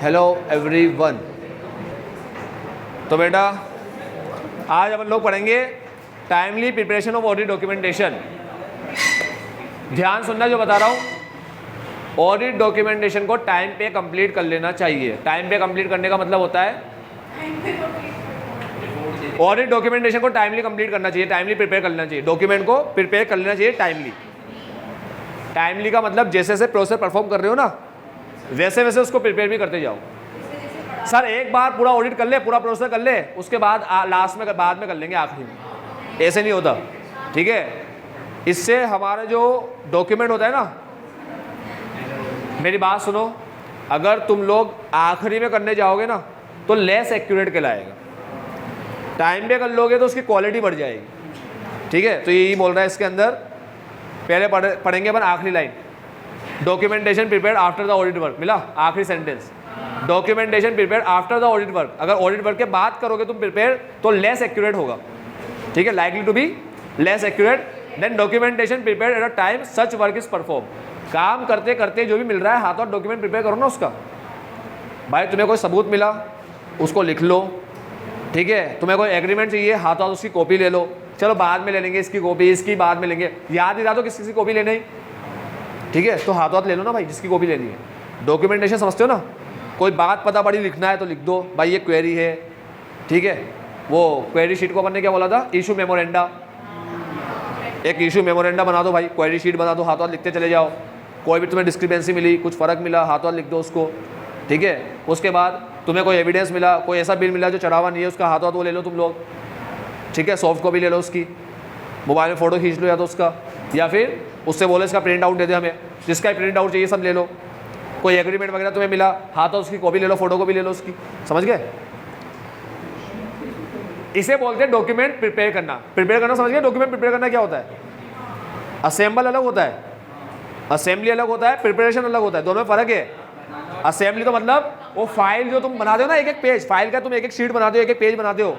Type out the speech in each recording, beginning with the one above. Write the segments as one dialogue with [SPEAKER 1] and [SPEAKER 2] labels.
[SPEAKER 1] Hello everyone. तो बेटा आज अपन लोग पढ़ेंगे timely preparation of audit documentation. ध्यान सुनना जो बता रहा हूँ। ऑडिट डॉक्यूमेंटेशन को टाइम पे कंप्लीट कर लेना चाहिए। टाइम पे कंप्लीट करने का मतलब होता है ऑडिट डॉक्यूमेंटेशन को टाइमली कंप्लीट करना चाहिए, टाइमली प्रिपेयर कर लेना चाहिए, डॉक्यूमेंट को प्रिपेयर कर लेना चाहिए टाइमली। टाइमली का मतलब जैसे जैसे प्रोसेस परफॉर्म कर रहे हो ना वैसे वैसे उसको प्रिपेयर भी करते जाओ। सर एक बार पूरा ऑडिट कर ले, पूरा प्रोसेस कर ले, उसके बाद लास्ट में बाद में कर लेंगे, आखिरी में, ऐसे नहीं होता। ठीक है, इससे हमारा जो डॉक्यूमेंट होता है ना, मेरी बात सुनो, अगर तुम लोग आखिरी में करने जाओगे ना तो लेस एक्यूरेट कहलाएगा। टाइम पे कर लोगे तो उसकी क्वालिटी बढ़ जाएगी। ठीक है, तो यही बोल रहा है इसके अंदर। पहले पढ़ेंगे अपन आखिरी line, documentation prepared after the audit work. मिला आखिरी sentence, documentation prepared after the audit work. अगर ऑडिट वर्क के बाद करोगे तुम प्रिपेयर तो लेस एक्यूरेट होगा। ठीक है, likely to be less accurate than documentation prepared at a time such work is perform. काम करते करते जो भी मिल रहा है हाथों डॉक्यूमेंट प्रिपेयर करो ना उसका। भाई तुम्हें कोई सबूत मिला उसको लिख लो। ठीक है, तुम्हें कोई एग्रीमेंट चाहिए हाथों उसकी कॉपी ले लो। चलो बाद में ले लेंगे इसकी कॉपी, इसकी बाद में लेंगे, याद ही रहा तो किसी कॉपी लेने ही। ठीक है, तो हाथों हाथ ले लो ना भाई जिसकी कॉपी लेनी है। डॉक्यूमेंटेशन समझते हो ना, कोई बात पता बड़ी लिखना है तो लिख दो भाई ये क्वेरी है। ठीक है, वो क्वेरी शीट को अपन ने क्या बोला था, इशू मेमोरेंडा। एक इशू मेमोरेंडा बना दो भाई, क्वेरी शीट बना दो, हाथों हाथ लिखते चले जाओ। कोई भी तुम्हें डिस्क्रिपेंसी मिली, कुछ फ़र्क मिला, हाथों हाथ लिख दो उसको। ठीक है, उसके बाद तुम्हें कोई एविडेंस मिला, कोई ऐसा बिल मिला जो चढ़ा हुआ नहीं है, उसका हाथों हाथ वो ले लो तुम लोग। ठीक है, सॉफ्ट कॉपी ले लो उसकी, मोबाइल में फ़ोटो खींच लो या तो उसका, या फिर उससे बोलो इसका प्रिंट आउट दे दे हमें, जिसका प्रिंट आउट चाहिए सब ले लो। कोई एग्रीमेंट वगैरह तुम्हें मिला हाथों उसकी कॉपी ले लो, फोटो कॉपी ले लो उसकी। समझ गए? इसे बोलते हैं डॉक्यूमेंट प्रिपेयर करना। प्रिपेयर करना समझ गए? डॉक्यूमेंट प्रिपेयर करना क्या होता है? असेंबल अलग होता है, असेंबली अलग होता है, प्रिपरेशन अलग होता है, दोनों में फ़र्क है। असेंबली तो मतलब वो फाइल जो तुम बनाते हो ना, एक एक पेज फाइल का तुम एक एक शीट बनाते हो, एक एक पेज बनाते हो।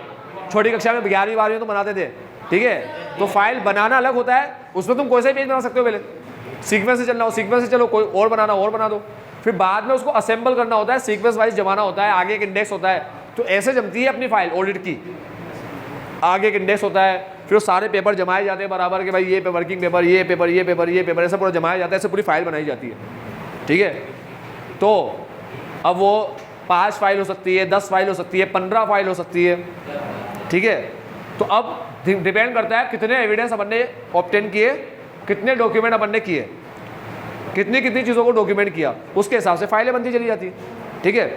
[SPEAKER 1] छोटी कक्षा में 11वीं 12वीं में तुम बनाते थे। ठीक है, तो फाइल बनाना अलग होता है, उसमें तुम कोई सा पेज बना सकते हो। पहले सीक्वेंस से चलना हो सीक्वेंस से चलो, कोई और बनाना और बना दो। फिर बाद में उसको असेंबल करना होता है, सीक्वेंस वाइज जमाना होता है, आगे एक इंडेक्स होता है। तो ऐसे जमती है अपनी फाइल ऑडिट की, आगे एक इंडेक्स होता है, फिर वो सारे पेपर जमाए जाते हैं बराबर के, भाई ये वर्किंग पेपर, ये पेपर, ये पेपर, ये पेपर, ऐसा पूरा जमाया जाता है, ऐसे पूरी फाइल बनाई जाती है। ठीक है, तो अब वो 5 फाइल हो सकती है, 10 फाइल हो सकती है, 15 फाइल हो सकती है। ठीक है, तो अब डिपेंड करता है कितने एविडेंस अपन ने ऑब्टेन किए, कितने डॉक्यूमेंट अपन ने किए, कितनी कितनी चीज़ों को डॉक्यूमेंट किया, उसके हिसाब से फाइलें बनती चली जाती है। ठीक है,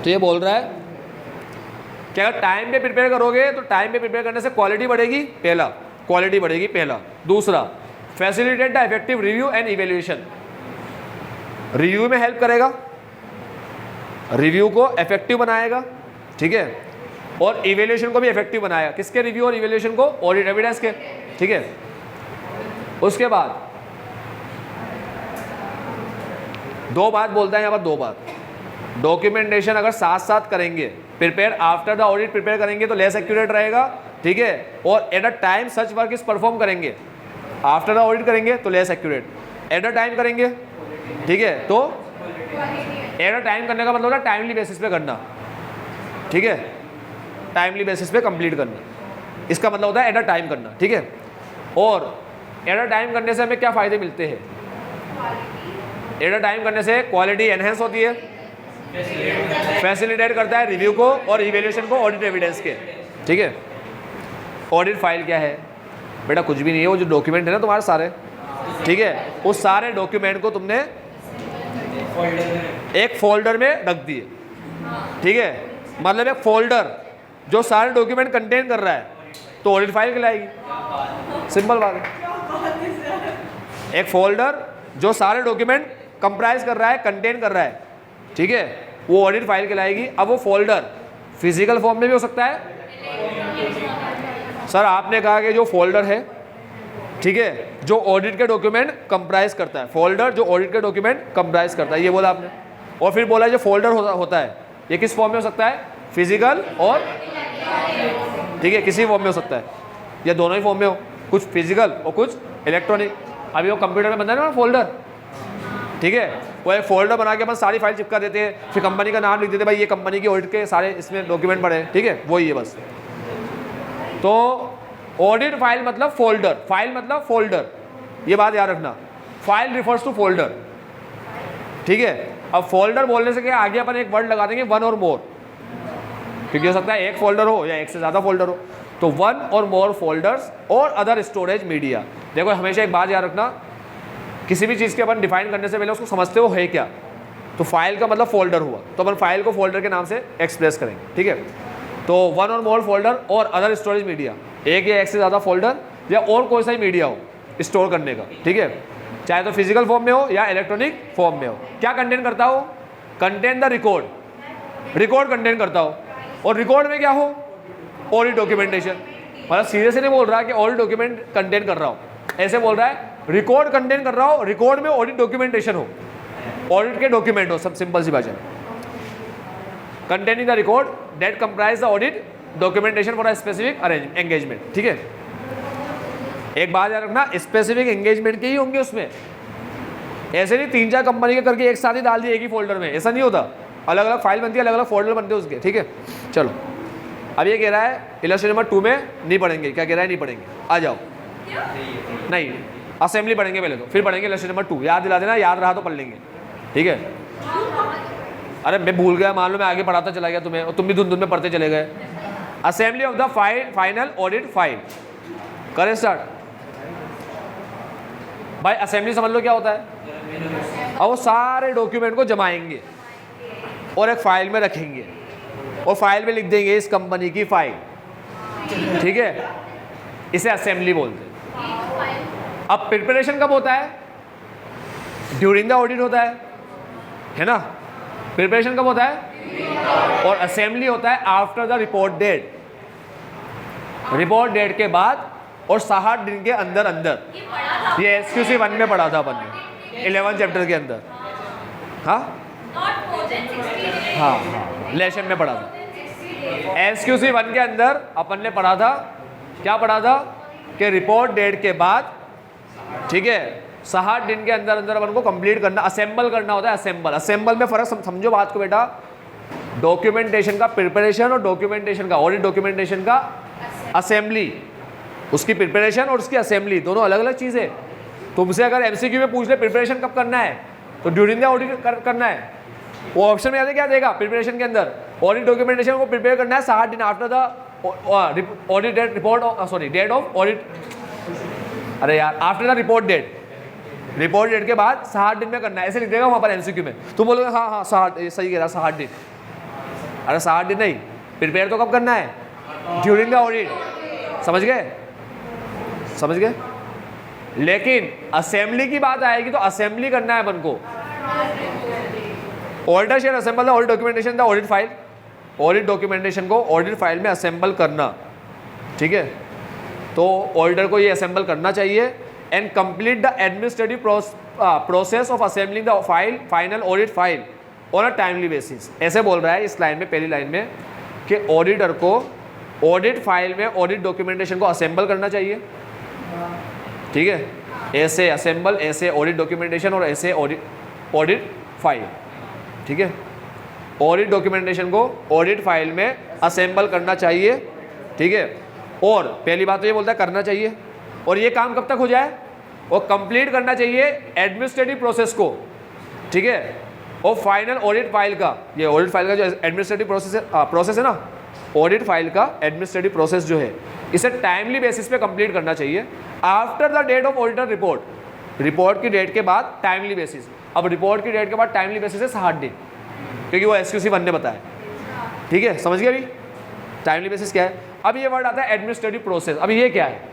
[SPEAKER 1] तो ये बोल रहा है कि अगर टाइम पे प्रिपेयर करोगे तो टाइम पे प्रिपेयर करने से क्वालिटी बढ़ेगी, पहला क्वालिटी बढ़ेगी पहला। दूसरा, facilitate the effective review and evaluation. Review में हेल्प करेगा, रिव्यू को इफेक्टिव बनाएगा। ठीक है, और इवेल्युएशन को भी इफेक्टिव बनाएगा। किसके? रिव्यू और इवेल्युएशन को, ऑडिट एविडेंस के। ठीक है, उसके बाद 2 बात बोलता है यहाँ पर, 2 बात। डॉक्यूमेंटेशन अगर साथ साथ करेंगे, prepare after the audit prepare करेंगे तो लेस एक्यूरेट रहेगा। ठीक है, और eight a time such work is perform करेंगे, आफ्टर द ऑडिट करेंगे तो less accurate, eight a time करेंगे। ठीक है, तो एट अ टाइम करने का मतलब होता है टाइमली बेसिस पे करना। ठीक है, टाइमली बेसिस पे कंप्लीट करना, इसका मतलब होता है एट अ टाइम करना। ठीक है, और एट अ टाइम करने से हमें क्या फ़ायदे मिलते हैं? एट अ टाइम करने से क्वालिटी एनहेंस होती है, फैसिलिटेट करता है रिव्यू को और इवेल्युएशन को ऑडिट एविडेंस के। ठीक है, ऑडिट फाइल क्या है बेटा? कुछ भी नहीं है, वो जो डॉक्यूमेंट है ना तुम्हारे सारे। ठीक है, उस सारे डॉक्यूमेंट को तुमने एक फोल्डर में रख दिए। ठीक है, मतलब एक फोल्डर जो सारे डॉक्यूमेंट कंटेन कर रहा है तो ऑडिट फाइल कहलाएगी। सिंपल बात है, एक फोल्डर जो सारे डॉक्यूमेंट कंप्राइज कर रहा है, कंटेन कर रहा है, ठीक है, वो ऑडिट फाइल कहलाएगी। अब वो फोल्डर फिजिकल फॉर्म में भी हो सकता है। सर आपने कहा कि जो फोल्डर है, ठीक है, जो ऑडिट के डॉक्यूमेंट कंप्राइज करता है, फोल्डर जो ऑडिट के डॉक्यूमेंट कंप्राइज करता है, ये बोला आपने। और फिर बोला जो फोल्डर होता है ये किस फॉर्म में हो सकता है? फिजिकल और, ठीक है, किसी फॉर्म में हो सकता है, या दोनों ही फॉर्म में हो, कुछ फिजिकल और कुछ इलेक्ट्रॉनिक। अभी वो कंप्यूटर में बनता है ना फोल्डर, ठीक है, वो एक फोल्डर बना के अपन सारी फाइल चिपका देते हैं, फिर कंपनी का नाम लिख देते हैं, भाई ये कंपनी की ऑडिट के सारे इसमें डॉक्यूमेंट पड़े हैं, ठीक है, वही है बस। तो ऑडिट फाइल मतलब फोल्डर, फाइल मतलब फोल्डर, ये बात याद रखना, फाइल रिफर्स टू फोल्डर, ठीक है। अब फोल्डर बोलने से क्या आगे अपन एक वर्ड लगा देंगे, वन और मोर, क्योंकि हो सकता है एक फोल्डर हो या एक से ज़्यादा फोल्डर हो, तो वन और मोर फोल्डर्स और अदर स्टोरेज मीडिया। देखो हमेशा एक बात याद रखना, किसी भी चीज़ के अपन डिफाइन करने से पहले उसको समझते हो है क्या, तो फाइल का मतलब फोल्डर हुआ, तो अपन फाइल को फोल्डर के नाम से एक्सप्रेस करेंगे, ठीक है। तो वन और मोर फोल्डर और अदर स्टोरेज मीडिया, एक या एक से ज़्यादा फोल्डर या और कोई सा ही मीडिया हो स्टोर करने का, ठीक है, चाहे तो फिजिकल फॉर्म में हो या इलेक्ट्रॉनिक फॉर्म में हो। क्या कंटेन करता हो? Contain the record, record contain करता हो, और रिकॉर्ड में क्या हो? ऑडिट डॉक्यूमेंटेशन, मतलब सीधे से नहीं बोल रहा कि ऑडिट डॉक्यूमेंट कंटेन कर रहा हो, ऐसे बोल रहा है रिकॉर्ड कंटेन कर रहा हो, रिकॉर्ड में ऑडिट डॉक्यूमेंटेशन हो, ऑडिट के डॉक्यूमेंट हो, सब सिंपल सी भाषा में। Containing the record that comprise the audit documentation for a specific engagement, ठीक है। एक बात याद रखना, स्पेसिफिक एंगेजमेंट के ही होंगे उसमें, ऐसे नहीं 3-4 कंपनी के करके एक साथ ही डाल दिए एक ही फोल्डर में, ऐसा नहीं होता, अलग अलग फाइल बनती है, अलग अलग फोल्डर बनते हैं उसके, ठीक है। चलो अब ये कह रहा है इलस्ट्रेशन नंबर 2 में नहीं पढ़ेंगे, क्या कह रहा है नहीं पढ़ेंगे, आ जाओ, नहीं असेंबली पढ़ेंगे पहले, तो फिर पढ़ेंगे इलस्ट्रेशन नंबर 2, याद दिला देना, याद रहा तो पढ़ लेंगे, ठीक है। अरे मैं भूल गया, मान लो मैं आगे पढ़ाता चला गया तुम्हें और तुम भी धुन में पढ़ते चले गए। Assembly of the final audit file, करें स्टार्ट। भाई असेंबली समझ लो क्या होता है, अब वो सारे डॉक्यूमेंट को जमाएंगे और एक फाइल में रखेंगे और फाइल में लिख देंगे इस कंपनी की फाइल, ठीक है, इसे असेंबली बोलते हैं। अब प्रिपरेशन कब होता है? ड्यूरिंग द ऑडिट होता है ना, प्रिपरेशन कब होता है? और असेंबली होता है after the report date, report date के बाद और 60 दिन के अंदर अंदर। ये SQC 1 में पढ़ा था अपन ने, 11 चैप्टर के अंदर, हाँ हाँ हाँ लेशन में पढ़ा था। SQC 1 के अंदर अपन ने पढ़ा था, क्या पढ़ा था कि रिपोर्ट डेट के बाद, ठीक है, 60 दिन के अंदर अंदर अपन को कंप्लीट करना, असेंबल करना होता है। असेंबल, असेंबल में फर्क समझो बात को बेटा, डॉक्यूमेंटेशन का प्रिपरेशन और डॉक्यूमेंटेशन का, ऑडिट डॉक्यूमेंटेशन का असेंबली, उसकी प्रिपरेशन और उसकी असेंबली दोनों अलग अलग चीज़ें। तुमसे अगर MCQ में पूछ ले प्रिपरेशन कब करना है, तो ड्यूरिंग द ऑडिट करना है, वो ऑप्शन में याद क्या देगा प्रिपरेशन के अंदर, ऑडिट डॉक्यूमेंटेशन को प्रिपेयर करना है 60 दिन after the audit date, report sorry date of audit, अरे यार after the report date, report date के बाद 60 दिन में करना है, ऐसे लिख देगा वहाँ पर MCQ में। तुम बोलोगे हाँ हाँ 60, सही कह रहा 60 दिन, अरे 60 दिन नहीं, प्रिपेयर तो कब करना है? ड्यूरिंग द ऑडिट, समझ गए, समझ गए। लेकिन असेंबली की बात आएगी तो असेंबली करना है अपन को, auditor share assemble the audit documentation the audit file, audit documentation को ऑडिट फाइल में असेंबल करना, ठीक है। तो ऑडिटर को ये असेंबल करना चाहिए and complete the administrative process of assembling the final audit file on a timely basis. ऐसे बोल रहा है इस लाइन में, पहली लाइन में, कि ऑडिटर को ऑडिट फाइल में ऑडिट डॉक्यूमेंटेशन को असेंबल करना चाहिए, ठीक है, ऐसे असेंबल, ऐसे ऑडिट डॉक्यूमेंटेशन और ऐसे ऑडिट फाइल, ठीक है। ऑडिट डॉक्यूमेंटेशन को ऑडिट फाइल में असेंबल करना चाहिए, ठीक है। और पहली बात तो ये बोलता है करना चाहिए, और ये काम कब तक हो जाए? और कंप्लीट करना चाहिए एडमिनिस्ट्रेटिव प्रोसेस को, ठीक है, और फाइनल ऑडिट फाइल का, ये ऑडिट फाइल का जो एडमिनिस्ट्रेटिव प्रोसेस है ना, ऑडिट फाइल का एडमिनिस्ट्रेटिव प्रोसेस जो है, इसे टाइमली बेसिस पे कंप्लीट करना चाहिए after the date of auditor report, report की डेट के बाद टाइमली बेसिस। अब रिपोर्ट की डेट के बाद टाइमली बेसिस है 60 दिन, क्योंकि वो SQC 1 ने बताया, ठीक है, समझ गए अभी टाइमली बेसिस क्या है। अब ये वर्ड आता है एडमिनिस्ट्रेटिव प्रोसेस। अब ये क्या है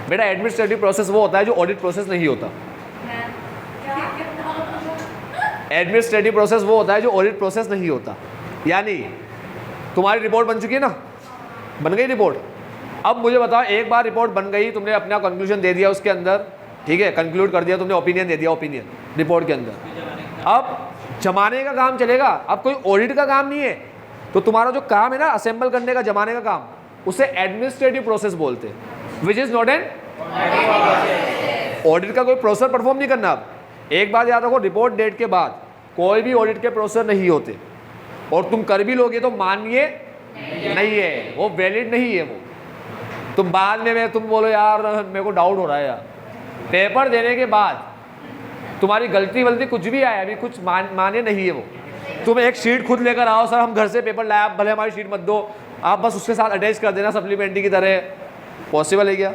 [SPEAKER 1] बेटा? एडमिनिस्ट्रेटिव प्रोसेस वो होता है जो ऑडिट प्रोसेस नहीं होता, एडमिनिस्ट्रेटिव प्रोसेस वो होता है जो ऑडिट प्रोसेस नहीं होता। यानी तुम्हारी रिपोर्ट बन चुकी है ना, बन गई रिपोर्ट, अब मुझे बताओ, एक बार रिपोर्ट बन गई, तुमने अपना कंक्लूजन दे दिया उसके अंदर, ठीक है, कंक्लूड कर दिया तुमने, ओपिनियन दे दिया, ओपिनियन रिपोर्ट के अंदर, अब जमाने का काम चलेगा, अब कोई ऑडिट का काम नहीं है। तो तुम्हारा जो काम है ना असेंबल करने का, जमाने का काम, उसे एडमिनिस्ट्रेटिव प्रोसेस बोलते हैं, विच इज नॉट एन ऑडिट का कोई प्रोसेस परफॉर्म नहीं करना। अब एक बात याद रखो, रिपोर्ट डेट के बाद कोई भी ऑडिट के प्रोसेस नहीं होते, और तुम कर भी लोगे तो मानिए नहीं है, वो वैलिड नहीं है। वो तुम बाद में तुम बोलो यार मेरे को डाउट हो रहा है यार, पेपर देने के बाद तुम्हारी गलती वलती कुछ भी आए, अभी कुछ मान्य नहीं है वो। तुम एक शीट खुद लेकर आओ, सर हम घर से पेपर लाए, आप भले हमारी शीट मत दो, आप बस उसके साथ अटैच कर देना सप्लीमेंट्री की तरह, पॉसिबल है क्या?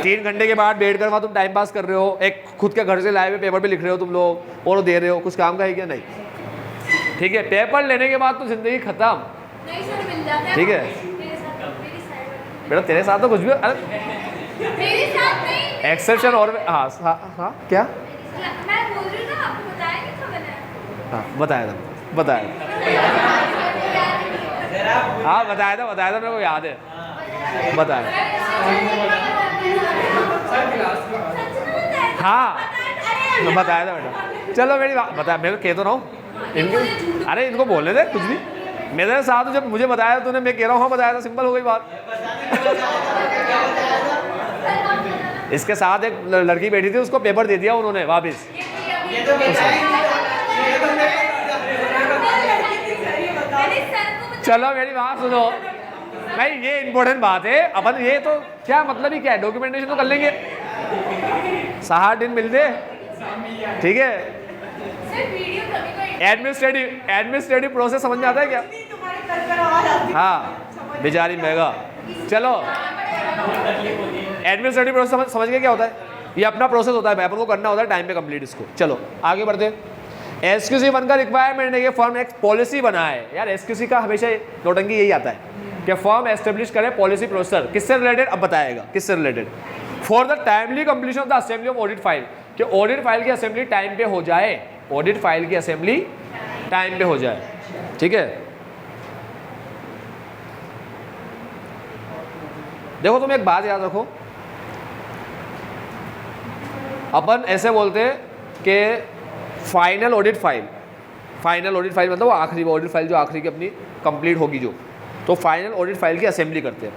[SPEAKER 1] 3 घंटे के बाद वेट कर, वहाँ तुम टाइम पास कर रहे हो, एक खुद के घर से लाए हुए पेपर पे लिख रहे हो तुम लोग और दे रहे हो, कुछ काम का है क्या? नहीं। ठीक है, पेपर लेने के बाद तो जिंदगी खत्म। ठीक है बेटा, तेरे साथ तो कुछ भी, अरे एक्सेप्शन और हाँ हाँ क्या
[SPEAKER 2] मैं बोल रही हूँ ना, आपको बताया नहीं था मैंने।
[SPEAKER 1] हाँ बताया था हाँ बताया था मेरे को याद है, बताया हाँ बताया था बेटा। चलो मेरी बात बताया, मैं कह तो रहा हूँ इनको, अरे इनको बोलने दे कुछ भी। मेरे साथ जब मुझे बताया तूने, मैं कह रहा हूँ हाँ बताया था, सिंपल हो गई बात। इसके साथ एक लड़की बैठी थी, उसको पेपर दे दिया उन्होंने वापिस। चलो मेरी बात सुनो भाई, ये इंपॉर्टेंट बात है। अपन ये तो क्या मतलब ही क्या है, डॉक्यूमेंटेशन तो कर लेंगे, 60 दिन मिलते, ठीक है। एडमिनिस्ट्रेटिव प्रोसेस समझ में आता है क्या? हाँ बेचारी मेगा। चलो एडमिनिस्ट्रेटिव प्रोसेस समझ गए क्या होता है? ये अपना प्रोसेस होता है भाई, अपन को करना होता है टाइम पे कंप्लीट इसको। चलो आगे बढ़ते हैं। SQC1 का रिक्वायरमेंट है कि फर्म एक पॉलिसी बनाए। यार SQC का हमेशा नोटंकी यही आता है कि फर्म एस्टेब्लिश करे पॉलिसी प्रोसेसर। किससे रिलेटेड? अब बताएगा किससे related. For the timely completion of the assembly of audit file, कि ऑडिट फाइल की असेंबली टाइम पे हो जाए, ऑडिट फाइल की असेंबली टाइम पे हो जाए, ठीक है। देखो तुम एक बात याद रखो, अपन ऐसे बोलते हैं कि फाइनल ऑडिट फाइल मतलब वो आखिरी ऑडिट फाइल जो आखिरी की अपनी कंप्लीट होगी जो, तो फाइनल ऑडिट फाइल की असेंबली करते हैं।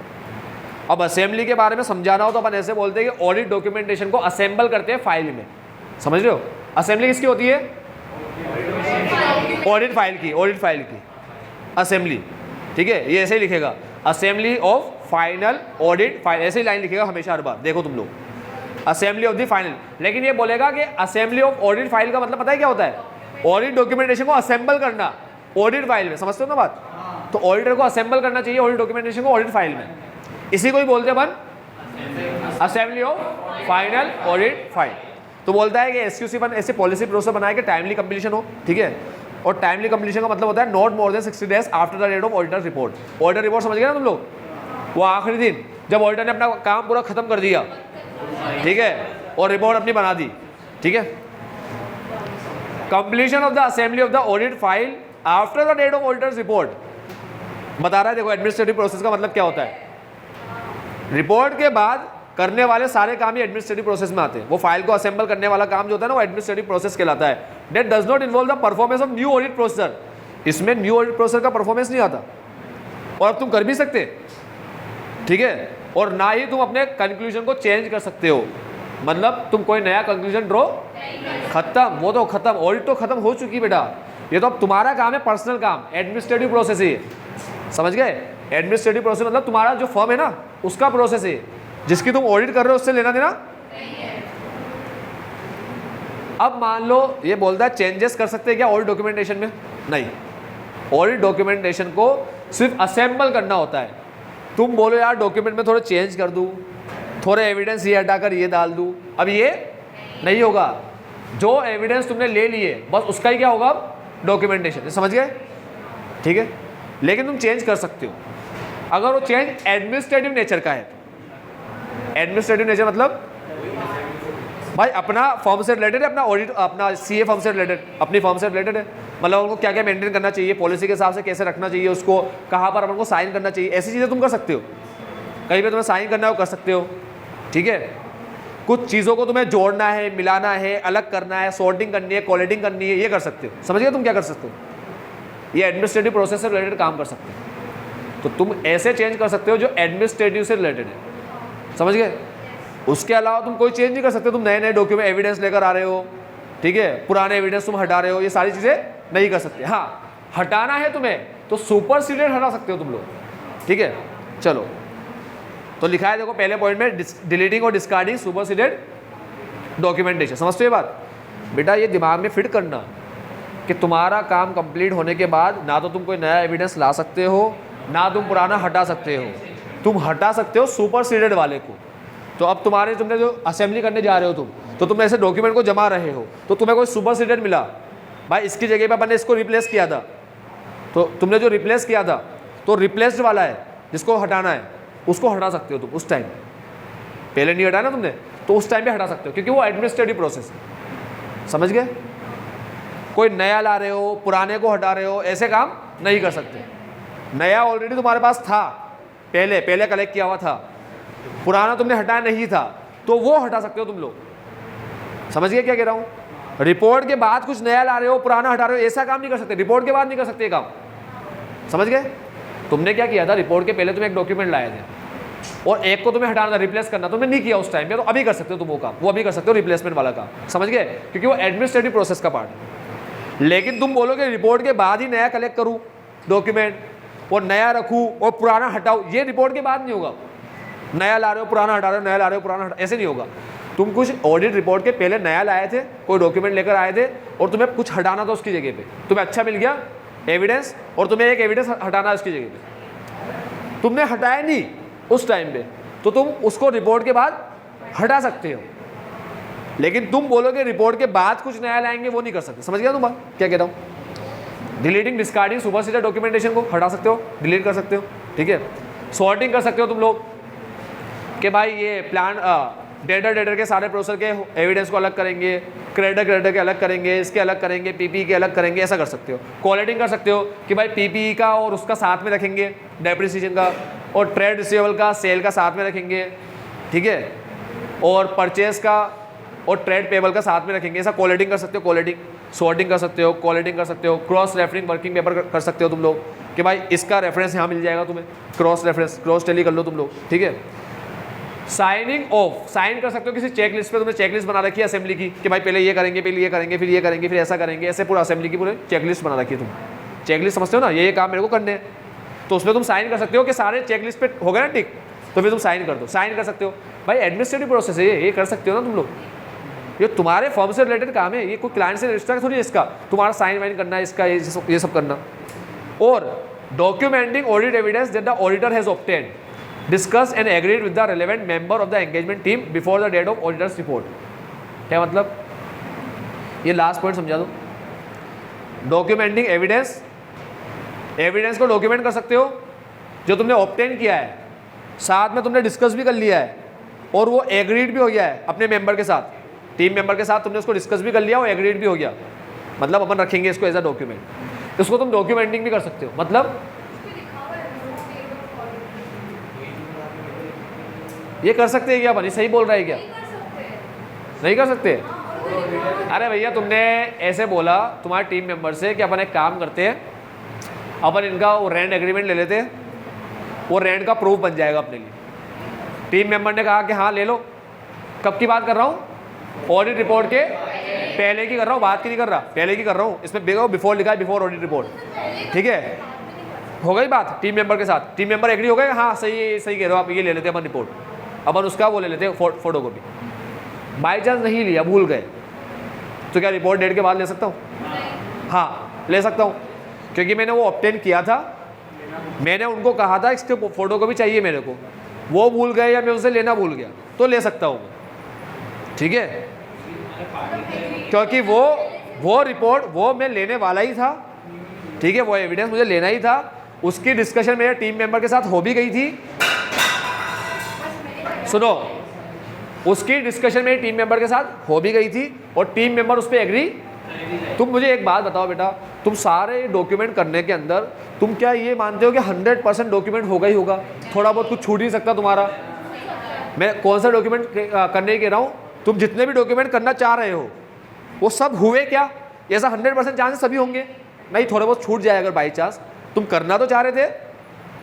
[SPEAKER 1] अब असेंबली के बारे में समझाना हो तो अपन ऐसे बोलते हैं कि ऑडिट डॉक्यूमेंटेशन को असेंबल करते हैं फाइल में। समझ रहे हो? असेंबली किसकी होती है? ऑडिट फाइल की असेंबली, ठीक है। ये ऐसे ही लिखेगा, assembly of final audit file, ऐसे ही लाइन लिखेगा हमेशा हर बार। देखो तुम लोग, असेंबली ऑफ द फाइनल, लेकिन ये बोलेगा कि असेंबली ऑफ ऑडिट फाइल का मतलब पता है क्या होता है? ऑडिट डॉक्यूमेंटेशन को असेंबल करना ऑडिट फाइल में। समझते हो ना बात? तो ऑडिटर को असेंबल करना चाहिए ऑडिट डॉक्यूमेंटेशन को ऑडिट फाइल में, इसी को ही बोलते हैं अपन assembly of final audit file. तो बोलता है कि SQC1 ऐसे पॉलिसी प्रोसेस बनाए कि टाइमली कंप्लीशन हो, ठीक है। और टाइमली कंप्लीशन का मतलब होता है not more than 60 days after the date of auditor report. Auditor report समझ गए ना तुम लोग? वो आखिरी दिन जब ऑडिटर ने अपना काम पूरा खत्म कर दिया, ठीक है, और रिपोर्ट अपनी बना दी, ठीक है। Completion of the assembly of the audit file after the date of auditors report बता रहा है। देखो एडमिनिस्ट्रेटिव प्रोसेस का मतलब क्या होता है? रिपोर्ट के बाद करने वाले सारे काम ही एडमिनिस्ट्रेटिव प्रोसेस में आते हैं। वो फाइल को असेंबल करने वाला काम जो होता है ना, वो एडमिनिस्ट्रेटिव प्रोसेस कहलाता है। That does not involve the performance of new audit processor. इसमें न्यू ऑडिट प्रोसेसर का परफॉर्मेंस नहीं आता, और अब तुम कर भी सकते, ठीक है। और ना ही तुम अपने कंक्लूजन को चेंज कर सकते हो, मतलब तुम कोई नया कंक्लूजन ड्रॉ, खत्म, वो तो खत्म, ऑडिट तो खत्म हो चुकी बेटा। ये तो अब तुम्हारा काम है, पर्सनल काम, एडमिनिस्ट्रेटिव प्रोसेस है। समझ गए? एडमिनिस्ट्रेटिव प्रोसेस मतलब तुम्हारा जो फर्म है ना उसका प्रोसेस है, जिसकी तुम ऑडिट कर रहे हो उससे लेना देना। अब मान लो ये बोलता है चेंजेस कर सकते हैं क्या ऑडिट डॉक्यूमेंटेशन में? नहीं, ऑडिट डॉक्यूमेंटेशन को सिर्फ असेंबल करना होता है। तुम बोलो यार डॉक्यूमेंट में थोड़े चेंज कर दूं, थोड़े एविडेंस ये हटाकर ये डाल दूं, अब ये नहीं होगा। जो एविडेंस तुमने ले लिए बस उसका ही क्या होगा अब? डॉक्यूमेंटेशन। समझ गए? ठीक है। लेकिन तुम चेंज कर सकते हो अगर वो चेंज एडमिनिस्ट्रेटिव नेचर का है। एडमिनिस्ट्रेटिव नेचर मतलब भाई अपना फर्म से रिलेटेड है, अपना ऑडिट, अपना CA फर्म से रिलेटेड, अपनी फर्म से रिलेटेड है। मतलब उनको क्या क्या मेंटेन करना चाहिए, पॉलिसी के हिसाब से कैसे रखना चाहिए उसको, कहाँ पर अपन को साइन करना चाहिए, ऐसी चीज़ें तुम कर सकते हो। कहीं पे तुम्हें साइन करना है वो कर सकते हो, ठीक है। कुछ चीज़ों को तुम्हें जोड़ना है, मिलाना है, अलग करना है, सॉर्टिंग करनी है, कोलेटिंग करनी है, ये कर सकते हो। समझ गए तुम क्या कर सकते हो? ये एडमिनिस्ट्रेटिव प्रोसेस से रिलेटेड काम कर सकते हो। तो तुम ऐसे चेंज कर सकते हो जो एडमिनिस्ट्रेटिव से रिलेटेड है। समझ गए? उसके अलावा तुम कोई चेंज नहीं कर सकते। तुम नए नए डॉक्यूमेंट एविडेंस लेकर आ रहे हो, ठीक है, पुराने एविडेंस तुम हटा रहे हो, ये सारी चीज़ें नहीं कर सकते। हाँ, हटाना है तुम्हें तो सुपरसीडेड हटा सकते हो तुम लोग, ठीक है। चलो, तो लिखा है देखो पहले पॉइंट में, डिलीटिंग और डिस्कार्डिंग सुपरसीडेड डॉक्यूमेंटेशन। समझते हो ये बात बेटा? ये दिमाग में फिट करना कि तुम्हारा काम कंप्लीट होने के बाद ना तो तुम कोई नया एविडेंस ला सकते हो, ना तुम पुराना हटा सकते हो। तुम हटा सकते हो सुपरसीडेड वाले को। तो अब तुमने जो असेंबली करने जा रहे हो तो तुम ऐसे डॉक्यूमेंट को जमा रहे हो, तो तुम्हें कोई सुपरसीडेड मिला, भाई इसकी जगह पे अपन ने इसको रिप्लेस किया था, तो तुमने जो रिप्लेस किया था तो रिप्लेस्ड वाला है जिसको हटाना है, उसको हटा सकते हो तुम उस टाइम। पहले नहीं हटाया ना तुमने, तो उस टाइम पे हटा सकते हो, क्योंकि वो एडमिनिस्ट्रेटिव प्रोसेस है। समझ गए? कोई नया ला रहे हो, पुराने को हटा रहे हो, ऐसे काम नहीं कर सकते। नया ऑलरेडी तुम्हारे पास था, पहले कलेक्ट किया हुआ था, पुराना तुमने हटाया नहीं था, तो वो हटा सकते हो तुम लोग। समझ गए क्या कह रहा हूँ? रिपोर्ट के बाद कुछ नया ला रहे हो, पुराना हटा रहे हो, ऐसा काम नहीं कर सकते। रिपोर्ट के बाद नहीं कर सकते ये काम। समझ गए? तुमने क्या किया था, रिपोर्ट के पहले तुम एक डॉक्यूमेंट लाए थे और एक को तुम्हें हटाना था, रिप्लेस करना, तुमने नहीं किया उस टाइम पे, तो अभी कर सकते हो तुम वो काम, वो अभी कर सकते हो रिप्लेसमेंट वाला काम। समझ गए? क्योंकि वो एडमिनिस्ट्रेटिव प्रोसेस का पार्ट है। लेकिन तुम बोलोगे रिपोर्ट के बाद ही नया कलेक्ट करूँ डॉक्यूमेंट और नया रखूँ और पुराना हटाओ, ये रिपोर्ट के बाद नहीं होगा। नया ला रहे हो, पुराना हटा रहे हो, नया ला रहे हो, पुराना हटा, ऐसे नहीं होगा। तुम कुछ ऑडिट रिपोर्ट के पहले नया लाए थे, कोई डॉक्यूमेंट लेकर आए थे और तुम्हें कुछ हटाना था उसकी जगह पे, तुम्हें अच्छा मिल गया एविडेंस और तुम्हें एक एविडेंस हटाना है उसकी जगह पे, तुमने हटाया नहीं उस टाइम पे, तो तुम उसको रिपोर्ट के बाद हटा सकते हो। लेकिन तुम बोलोगे रिपोर्ट के बाद कुछ नया लाएंगे, वो नहीं कर सकते। समझ गया तुम बात क्या कह रहा हूँ? डिलीटिंग, डिस्कार्डिंग, सुपरसीडेड डॉक्यूमेंटेशन को हटा सकते हो, डिलीट कर सकते हो, ठीक है। सॉर्टिंग कर सकते हो तुम लोग कि भाई ये प्लान डेटर के सारे प्रोसेसर के एविडेंस को अलग करेंगे, क्रेडिटर के अलग करेंगे, इसके अलग करेंगे, पीपीई के अलग करेंगे, ऐसा कर सकते हो। कोलेटिंग कर सकते हो कि भाई पीपीई का और उसका साथ में रखेंगे, डेप्रिसिएशन का, और ट्रेड रिसीवेबल का सेल का साथ में रखेंगे, ठीक है, और परचेज का और ट्रेड पेबल का साथ में रखेंगे, ऐसा कोलेटिंग कर सकते हो। कोलेटिंग, सॉर्टिंग कर सकते हो, कोलेटिंग कर सकते हो, क्रॉस रेफरिंग वर्किंग पेपर कर सकते हो तुम लोग कि भाई इसका रेफरेंस यहाँ मिल जाएगा तुम्हें, क्रॉस रेफरेंस, क्रॉस टेली कर लो तुम लोग, ठीक है। साइनिंग ऑफ, साइन कर सकते हो किसी चेक लिस्ट पे, तुमने चेक लिस्ट बना रखी है असेंबली की कि भाई पहले ये करेंगे, फिर ये करेंगे, फिर ये करेंगे, फिर ऐसा करेंगे, ऐसे पूरा असेंबली की पूरे चेक लिस्ट बना रखी है तुम। चेक लिस्ट समझते हो ना, ये काम मेरे को करने हैं, तो उसमें तुम साइन कर सकते हो कि सारे चेक लिस्ट पे हो गए ना टिक, तो फिर तुम साइन कर दो, साइन कर सकते हो। भाई एडमिनिस्ट्रेटिव प्रोसेस है ये कर सकते हो ना तुम लोग, ये तुम्हारे फॉर्म से रिलेटेड काम है, ये कोई क्लाइंट से रजिस्टर थोड़ी है इसका, तुम्हारा साइन वाइन करना है इसका, ये सब करना। और documenting audit evidence that the auditor has obtained, discuss and agreed with the relevant member of the engagement team before the date of auditors report. क्या मतलब? ये लास्ट पॉइंट समझा दो। डॉक्यूमेंटिंग एविडेंस, एविडेंस को डॉक्यूमेंट कर सकते हो जो तुमने ऑब्टेन किया है, साथ में तुमने डिस्कस भी कर लिया है और वो एग्रीड भी हो गया है अपने मेंबर के साथ, टीम मेंबर के साथ तुमने उसको डिस्कस भी कर लिया और एग्रीड भी हो गया, मतलब अपन रखेंगे इसको एज अ डॉक्यूमेंट। इसको तुम डॉक्यूमेंटिंग भी कर सकते हो, मतलब ये कर सकते हैं क्या अपन? ये सही बोल रहा है क्या? नहीं कर सकते? अरे भैया तुमने ऐसे बोला तुम्हारे टीम मेंबर से कि अपन एक काम करते हैं, अपन इनका वो रेंट एग्रीमेंट ले लेते हैं, वो रेंट का प्रूफ बन जाएगा अपने लिए। टीम मेंबर ने कहा कि हाँ ले लो। कब की बात कर रहा हूँ? ऑडिट रिपोर्ट के पहले की कर रहा हूँ, बात की नहीं कर रहा, पहले की कर रहा हूँ। इसमें बिफोर लिखा है, बिफोर ऑडिट रिपोर्ट, ठीक है। हो गई बात टीम मेंबर के साथ, टीम मेंबर एग्री हो गए, हाँ सही सही कह रहे हो आप, ये ले लेते हैं अपन रिपोर्ट, अपन उसका वो ले लेते हैं फोटो कॉपी। बाई चांस नहीं लिया, भूल गए, तो क्या रिपोर्ट डेट के बाद ले सकता हूँ? हाँ ले सकता हूँ, क्योंकि मैंने वो ऑब्टेन किया था, मैंने उनको कहा था इसके फोटो कॉपी चाहिए मेरे को, वो भूल गए या मैं उनसे लेना भूल गया, तो ले सकता हूँ, ठीक है। क्योंकि वो रिपोर्ट वो मैं लेने वाला ही था, ठीक है, वो एविडेंस मुझे लेना ही था, उसकी डिस्कशन मेरे टीम मेंबर के साथ हो भी गई थी। सुनो, उसकी डिस्कशन मेरे टीम मेंबर के साथ हो भी गई थी और टीम मेंबर उस पर एग्री। तुम मुझे एक बात बताओ बेटा, तुम सारे डॉक्यूमेंट करने के अंदर तुम क्या ये मानते हो कि 100% डॉक्यूमेंट होगा ही होगा? थोड़ा बहुत कुछ छूट नहीं सकता तुम्हारा? मैं कौन सा डॉक्यूमेंट करने कह रहा हूँ, तुम जितने भी डॉक्यूमेंट करना चाह रहे हो वो सब हुए क्या? ऐसा 100% चांसेस सभी होंगे नहीं, थोड़ा बहुत छूट जाए अगर बाई चांस। तुम करना तो चाह रहे थे,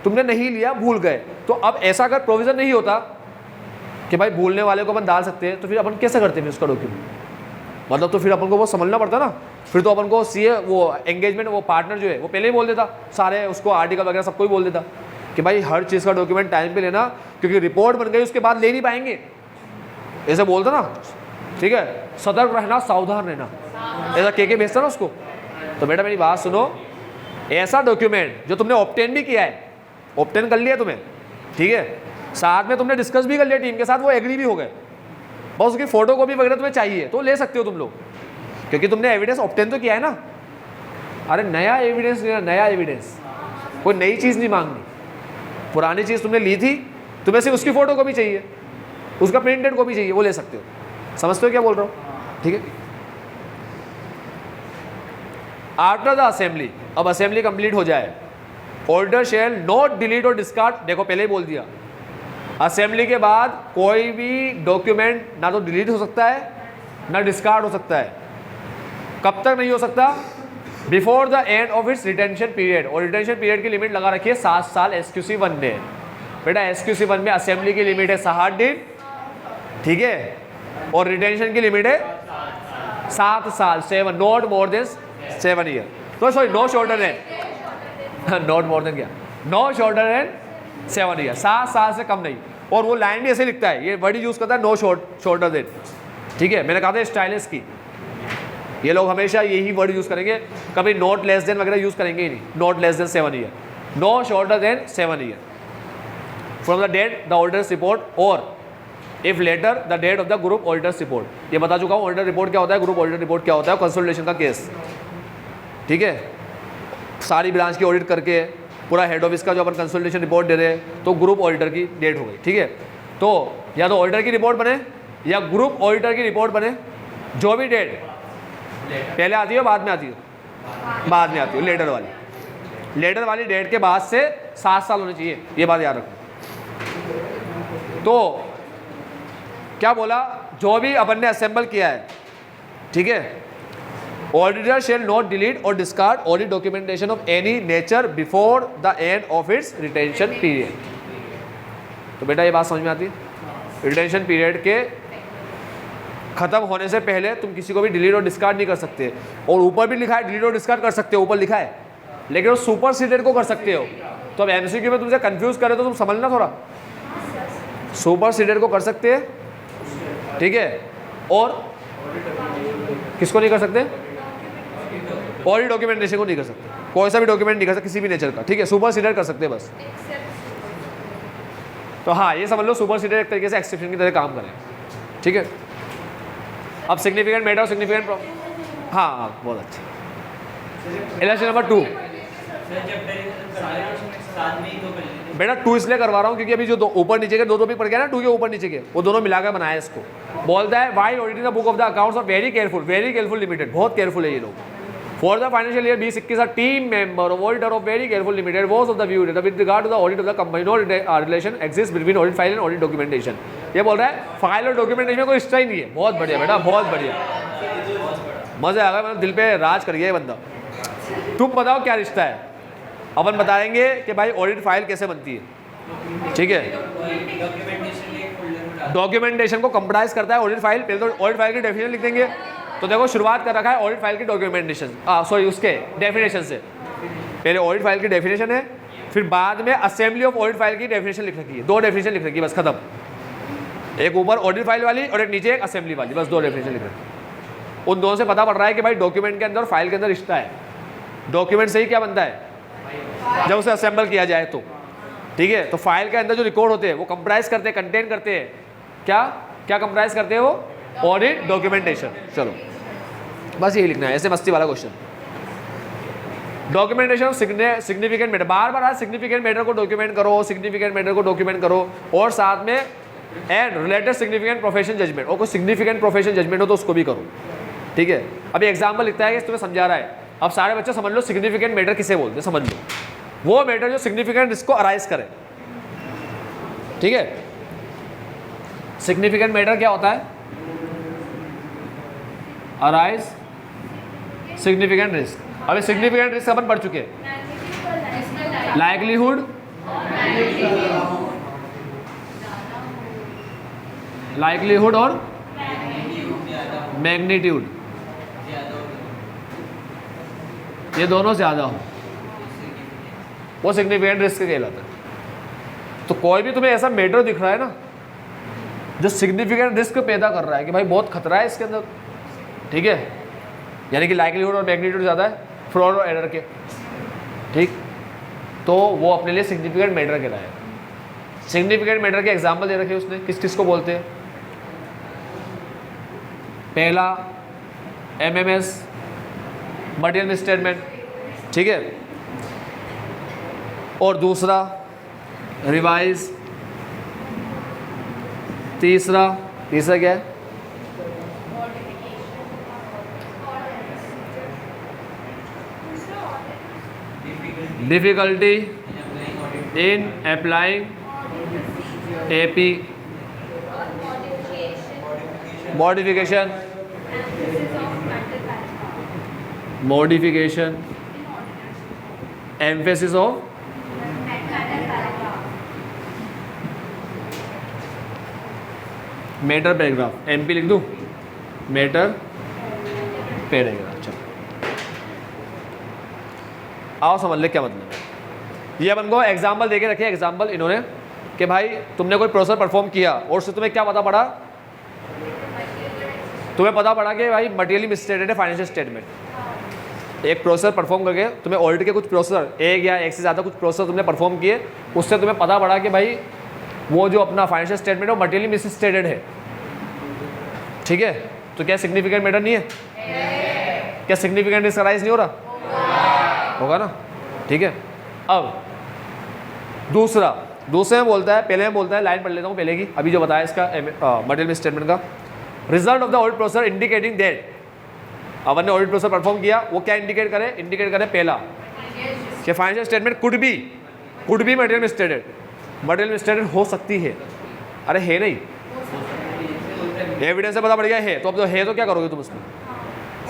[SPEAKER 1] तुमने नहीं लिया, भूल गए, तो अब ऐसा अगर प्रोविज़न नहीं होता कि भाई भूलने वाले को अपन डाल सकते हैं, तो फिर अपन कैसे करते हैं उसका डॉक्यूमेंट? मतलब तो फिर अपन को वो समझना पड़ता ना, फिर तो अपन को सीए वो एंगेजमेंट वो पार्टनर जो है वो पहले ही बोल देता, सारे उसको आर्टिकल वगैरह सबको ही बोल देता कि भाई हर चीज़ का डॉक्यूमेंट टाइम पे लेना, क्योंकि रिपोर्ट बन गई उसके बाद ले नहीं पाएंगे, ऐसे बोलता ना। ठीक है, सतर्क रहना, सावधान रहना, ऐसा के भेजता ना उसको। तो बेटा मेरी बात सुनो, ऐसा डॉक्यूमेंट जो तुमने ऑब्टेन भी किया है, ऑब्टेन कर लिया तुम्हें, ठीक है, साथ में तुमने डिस्कस भी कर लिया टीम के साथ, वो एग्री भी हो गए, बस उसकी फोटो कॉपी वगैरह तुम्हें चाहिए तो ले सकते हो तुम लोग, क्योंकि तुमने एविडेंस ऑब्टेन तो किया है ना। अरे नया एविडेंस लेना, नया एविडेंस, कोई नई चीज़ नहीं मांगनी, पुरानी चीज़ तुमने ली थी, तुम्हें सिर्फ उसकी फोटो कॉपी चाहिए, उसका प्रिंटेड कॉपी चाहिए, वो ले सकते हो। समझते हो क्या बोल रहा हूँ? ठीक है। आफ्टर द असेंबली, अब असेंबली कंप्लीट हो जाए, ऑर्डर शेल नॉट डिलीट और डिस्कार्ड, देखो पहले ही बोल दिया, असेंबली के बाद कोई भी डॉक्यूमेंट ना तो डिलीट हो सकता है ना डिस्कार्ड हो सकता है। कब तक नहीं हो सकता? Before the end of its retention period, और रिटेंशन पीरियड की लिमिट लगा रखी है 7 साल SQC 1 में। बेटा SQC 1 में असेंबली की लिमिट है 60 दिन, ठीक है, और रिटेंशन की लिमिट है 7 साल, 7, नॉट मोर देन 7 ईयर। तो sorry, no shorter than not more than क्या, नो शॉर्टर देन 7 ईयर, 7 साल से कम नहीं। और वो लाइन भी ऐसे लिखता है, ये वर्ड यूज करता है, नो शॉर्टर देन, ठीक है। मैंने कहा था स्टाइलिश की, ये लोग हमेशा यही वर्ड यूज करेंगे, कभी नॉट लेस देन वगैरह यूज करेंगे ही नहीं, not less than 7 year, no shorter than 7 year from the date the auditor's report, और if later the date of the group auditor's report. ये बता चुका हूँ ऑडिटर रिपोर्ट क्या होता है, ग्रुप ऑडिटर रिपोर्ट क्या होता है, कंसोलिडेशन का केस, ठीक है। सारी ब्रांच की ऑडिट करके पूरा हेड ऑफिस का जो अपन कंसोलिडेशन रिपोर्ट दे रहे हैं, तो ग्रुप ऑडिटर की डेट हो गई, ठीक है। तो या तो ऑडिटर की रिपोर्ट बने या ग्रुप ऑडिटर की रिपोर्ट बने, जो भी डेट पहले आती है बाद में आती है, बाद में आती है लेटर वाली, लेटर वाली डेट के बाद से 7 साल होने चाहिए, ये बात याद रखो। तो क्या बोला, जो भी अपन ने असेंबल किया है, ठीक है, ऑडिटर शेल नॉट डिलीट और discard audit documentation of any nature before the end of its retention period. तो बेटा ये बात समझ में आती है, रिटेंशन पीरियड के खत्म होने से पहले तुम किसी को भी डिलीट और डिस्कार्ड नहीं कर सकते। और ऊपर भी लिखा है डिलीट और डिस्कार्ड कर सकते हो, ऊपर लिखा है, लेकिन वो सुपर सीडेड को कर सकते हो। तो अब MCQ में तुमसे कंफ्यूज करे तो तुम समझना थोड़ा, सुपर सीडेड को कर सकते हैं, ठीक है, और किसको नहीं कर सकते, ऑडिट डॉक्यूमेंटेशन को नहीं कर सकते, कोई सा भी डॉक्यूमेंट नहीं कर सकते किसी भी नेचर का, ठीक है, सुपर सीडेड कर सकते हैं बस। तो हाँ ये समझ लो सुपर सीडेड एक तरीके से एक्सेप्शन की तरह काम करें, ठीक है। अब सिग्निफिकेंट मैटर और सिग्निफिकेंट हाँ बहुत अच्छा। इलेक्शन नंबर 2, बेटा 2 इसलिए करवा रहा हूँ क्योंकि अभी जो दो ऊपर नीचे के दो भी पड़ गया ना, 2 के ऊपर नीचे के, वो दोनों मिलाकर बनाया इसको। बोलता है while auditing the book of the accounts of very careful limited, बहुत केयरफुल है ये लोग। For the financial year 2021 a team member of auditor of very careful limited was of the view that with regard to the audit of the company no relation exists between audit file and audit documentation। ये बोल रहा है file और documentation में कोई रिश्ता ही नहीं है। बहुत बढ़िया बेटा, बहुत बढ़िया, मजा आ गया, मतलब दिल पे राज कर गया ये बंदा। तुम बताओ क्या रिश्ता है, अपन बताएंगे कि भाई ऑडिट फाइल कैसे बनती है, ठीक है। डॉक्यूमेंटेशन को कंप्राइज करता है ऑडिट फाइल। पहले तो ऑडिट फाइल की डेफिनेशन लिख देंगे, तो देखो शुरुआत कर रखा है ऑडिट फाइल की डॉक्यूमेंटेशन, सॉरी उसके डेफिनेशन से। पहले ऑडिट फाइल की डेफिनेशन है, फिर बाद में असेंबली ऑफ ऑडिट फाइल की डेफिनेशन लिख रखी है, 2 डेफिनेशन लिख रखी है, बस खत्म। एक ऊपर ऑडिट फाइल वाली और एक नीचे एक असेंबली वाली, बस 2 डेफिनेशन लिख रखी है। उन दोनों से पता पड़ रहा है कि भाई डॉक्यूमेंट के अंदर और फाइल के अंदर रिश्ता है। डॉक्यूमेंट से ही क्या बनता है, जब उसे असेंबल किया जाए तो, ठीक है। तो फाइल के अंदर जो रिकॉर्ड होते हैं वो कंप्राइज करते हैं, कंटेन करते हैं, क्या कंप्राइज करते हैं वो, ऑडिट डॉक्यूमेंटेशन। चलो बस यही लिखना है, ऐसे मस्ती वाला question. Documentation of significant matter, बार बार आज सिग्निफिकेंट मैटर को डॉक्यूमेंट करो, सिग्निफिकेंट मैटर को डॉक्यूमेंट करो, और साथ में and related significant profession judgement, और कोई सिग्निफिकेंट प्रोफेशन जजमेंट हो तो उसको भी करो, ठीक है। अभी एग्जाम्पल लिखता है कि तुम्हें समझा रहा है, अब सारे बच्चे समझ लो सिग्निफिकेंट मैटर किसे बोलते हैं, समझ लो वो मैटर जो सिग्निफिकेंट रिस्क को अराइज करे, ठीक है। सिग्निफिकेंट मैटर क्या होता है, अराइज सिग्निफिकेंट रिस्क। अभी सिग्निफिकेंट रिस्क अपन पढ़ चुके हैं, लाइकलीहुड, मैग्नीट्यूड, ये दोनों ज़्यादा हो, वो सिग्निफिकेंट रिस्क कहलाता है। तो कोई भी तुम्हें ऐसा मेटर दिख रहा है ना जो सिग्निफिकेंट रिस्क पैदा कर रहा है कि भाई बहुत खतरा है इसके अंदर, ठीक है, यानी कि लाइक्लीहुड और मैग्नीट्यूड ज़्यादा है फ्रॉड और एरर के, ठीक, तो वो अपने लिए सिग्निफिकेंट मेटर कहलाएगा। सिग्निफिकेंट मेटर के एग्जाम्पल दे रखे उसने, किस किस को बोलते हैं? पहला MMS, मटेरियल मिसस्टेटमेंट, ठीक है, और दूसरा रिवाइज, तीसरा क्या है? Difficulty in applying AP, modification, emphasis of matter paragraph, MP लिख दूं, मेटर पैराग्राफ। चलो आओ समझ ले क्या मतलब है। ये अपन को एग्जाम्पल देके रखे, एग्जाम्पल इन्होंने कि भाई तुमने कोई प्रोसेस परफॉर्म किया और उससे तुम्हें क्या पता पड़ा? तुम्हें पता पड़ा कि भाई मटेरियली मिसस्टेटेड है फाइनेंशियल स्टेटमेंट। एक प्रोसेस परफॉर्म करके तुम्हें ऑडिट के कुछ प्रोसेसर, एक या एक से ज़्यादा कुछ प्रोसेसर तुमने परफॉर्म किए, उससे तुम्हें पता पड़ा कि भाई वो जो अपना फाइनेंशियल स्टेटमेंट है वो मटेरियली मिसस्टेटेड है, ठीक है, तो क्या सिग्निफिकेंट मैटर नहीं है? क्या सिग्निफिकेंट रिस्क अराइज नहीं हो रहा? होगा ना, ठीक है। अब दूसरे में बोलता है, पहले में बोलता है, लाइन पढ़ लेता हूँ पहले की, अभी जो बताया इसका मटेरियल मिसस्टेटमेंट का, result of the audit process indicating that, अपन ने ऑडिट प्रोसेस परफॉर्म किया, वो क्या इंडिकेट करे? पहला कि financial statement could be material मिसस्टेटेड हो सकती है। अरे है नहीं, एविडेंस से पता पड़ गया है, तो अब तो है तो क्या करोगे तुम उसमें?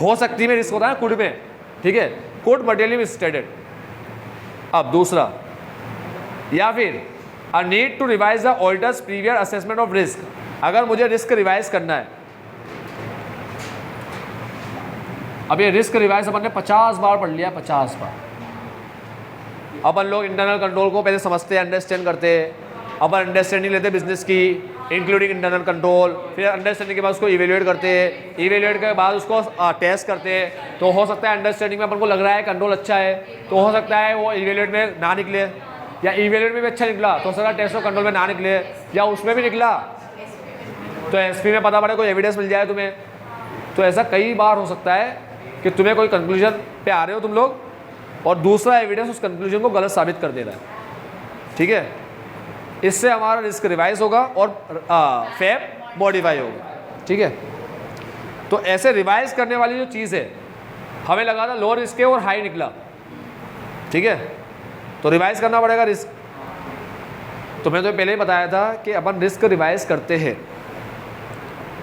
[SPEAKER 1] हो सकती में रिस्क होता है कुड में, ठीक है, कुड मटेरियली मिसस्टेटेड। अब दूसरा, या फिर a need to revise the auditors previous assessment of risk, अगर मुझे रिस्क रिवाइज करना है। अब ये रिस्क रिवाइज अपन ने 50 बार पढ़ लिया, 50 बार। अपन लोग इंटरनल कंट्रोल को पहले समझते हैं, अंडरस्टैंड करते हैं, अपन अंडरस्टैंडिंग लेते हैं बिजनेस की इंक्लूडिंग इंटरनल कंट्रोल, फिर अंडरस्टैंडिंग के बाद उसको इवेल्युएट करते हैं, इवेल्युएट के बाद उसको टेस्ट करते हैं। तो हो सकता है अंडरस्टैंडिंग में अपन को लग रहा है कंट्रोल अच्छा है, तो हो सकता है वो इवेल्युएट में ना निकले, या इवेल्युएट में भी अच्छा निकला तो हो सकता है टेस्ट और कंट्रोल में ना निकले, या उसमें भी निकला तो SP में पता पड़े, कोई एविडेंस मिल जाए तुम्हें। तो ऐसा कई बार हो सकता है कि तुम्हें कोई कंक्लूजन पे आ रहे हो तुम लोग, और दूसरा एविडेंस उस कंक्लूजन को गलत साबित कर दे रहा है, ठीक है। इससे हमारा रिस्क रिवाइज होगा और फैप मॉडिफाई होगा, ठीक है। तो ऐसे रिवाइज करने वाली जो चीज़ है, हमें लगा था लो रिस्क है और हाई निकला, ठीक है, तो रिवाइज करना पड़ेगा रिस्क। तो मैंने तो पहले ही बताया था कि अपन रिस्क रिवाइज करते हैं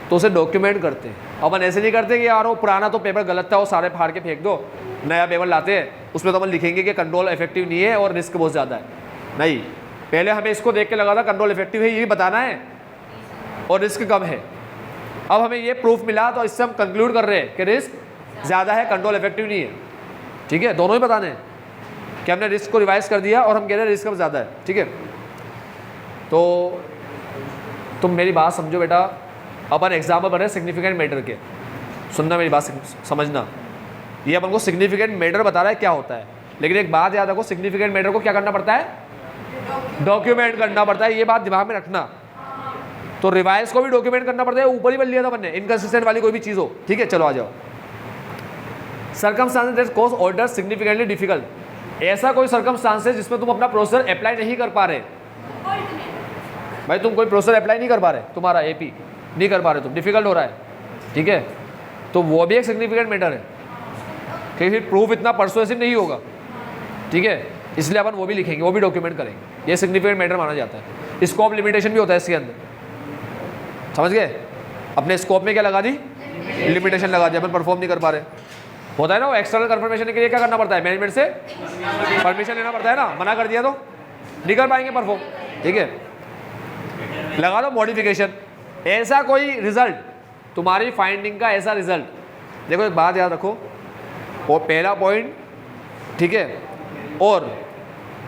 [SPEAKER 1] तो उसे डॉक्यूमेंट करते हैं। अपन ऐसे नहीं करते कि यार वो पुराना तो पेपर गलत था, वो सारे फाड़ के फेंक दो, नया पेपर लाते हैं, उसमें तो अपन लिखेंगे कि कंट्रोल इफेक्टिव नहीं है और रिस्क बहुत ज़्यादा है। नहीं, पहले हमें इसको देख के लगा था कंट्रोल इफेक्टिव है, ये भी बताना है, और रिस्क कम है। अब हमें ये प्रूफ मिला तो इससे हम कंक्लूड कर रहे हैं कि रिस्क ज़्यादा है, कंट्रोल इफेक्टिव नहीं है, ठीक है। दोनों ही बताने हैं कि हमने रिस्क को रिवाइज कर दिया और हम कह रहे हैं रिस्क कम ज़्यादा है, ठीक है। तो तुम मेरी बात समझो बेटा, अपन एग्जाम्पल बन रहे हैं सिग्निफिकेंट मैटर के, सुनना मेरी बात समझना। ये अपन को सिग्निफिकेंट मैटर बता रहा है क्या होता है, लेकिन एक बात याद रखो, सिग्निफिकेंट मैटर को क्या करना पड़ता है? डॉक्यूमेंट करना पड़ता है, ये बात दिमाग में रखना। तो रिवाइज को भी डॉक्यूमेंट करना पड़ता है, ऊपर ही बोल लिया था मैंने, इनकंसिस्टेंट वाली कोई भी चीज़ हो, ठीक है। चलो आ जाओ, circumstances that cause order significantly difficult, ऐसा कोई सर्कमस्टांसेस जिसमें तुम अपना प्रोसेसर अप्लाई नहीं कर पा रहे। भाई तुम कोई प्रोसेसर अप्लाई नहीं कर पा रहे, तुम्हारा AP नहीं कर पा रहे तुम, डिफिकल्ट हो रहा है, ठीक है, तो वो भी एक सिग्निफिकेंट मैटर है, कि फिर प्रूफ इतना परसुएसिव नहीं होगा, ठीक है, इसलिए अपन वो भी लिखेंगे, वो भी डॉक्यूमेंट करेंगे, ये सिग्निफिकेंट मैटर माना जाता है। स्कोप लिमिटेशन भी होता है इसके अंदर, समझ गए? अपने स्कोप में क्या लगा दी? लिमिटेशन लगा दी, अपन परफॉर्म नहीं कर पा रहे। होता है ना, वो एक्सटर्नल कंफर्मेशन के लिए क्या करना पड़ता है? मैनेजमेंट से परमिशन लेना पड़ता है ना, मना कर दिया तो नहीं कर पाएंगे परफॉर्म, ठीक है। लगा दो मॉडिफिकेशन, ऐसा कोई रिजल्ट तुम्हारी फाइंडिंग का ऐसा रिजल्ट। देखो एक बात याद रखो, और पहला पॉइंट, ठीक है, और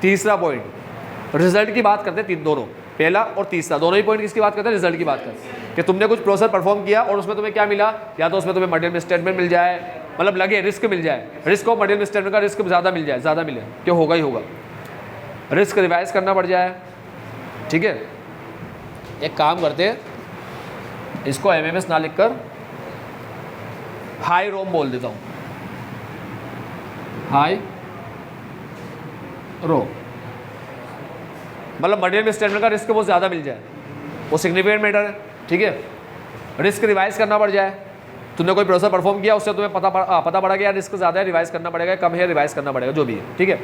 [SPEAKER 1] तीसरा पॉइंट रिजल्ट की बात करते हैं, तीन दोनों, पहला और तीसरा दोनों ही पॉइंट किसकी बात करते हैं, रिजल्ट की बात करते हैं कि तुमने कुछ प्रोसेस परफॉर्म किया और उसमें तुम्हें क्या मिला, या तो उसमें तुम्हें मटेरियल मिसस्टेटमेंट मिल जाए, मतलब लगे रिस्क मिल जाए, रिस्क और मटेरियल मिसस्टेटमेंट का रिस्क ज़्यादा मिल जाए, ज़्यादा मिले, क्यों होगा ही होगा, रिस्क रिवाइज करना पड़ जाए, ठीक है। एक काम करते हैं, इसको MMS ना लिखकर हाई रोम बोल देता हूँ, हाई रो, मतलब मटेरियल मिसस्टेटमेंट का रिस्क बहुत ज़्यादा मिल जाए, वो सिग्निफिकेंट मैटर है, ठीक है। रिस्क रिवाइज करना पड़ जाए, तुमने कोई प्रोसेस परफॉर्म किया, उससे तुम्हें पता पड़ा कि यार रिस्क ज़्यादा है, रिवाइज करना पड़ेगा, कम है, रिवाइज करना पड़ेगा, जो भी है, ठीक है।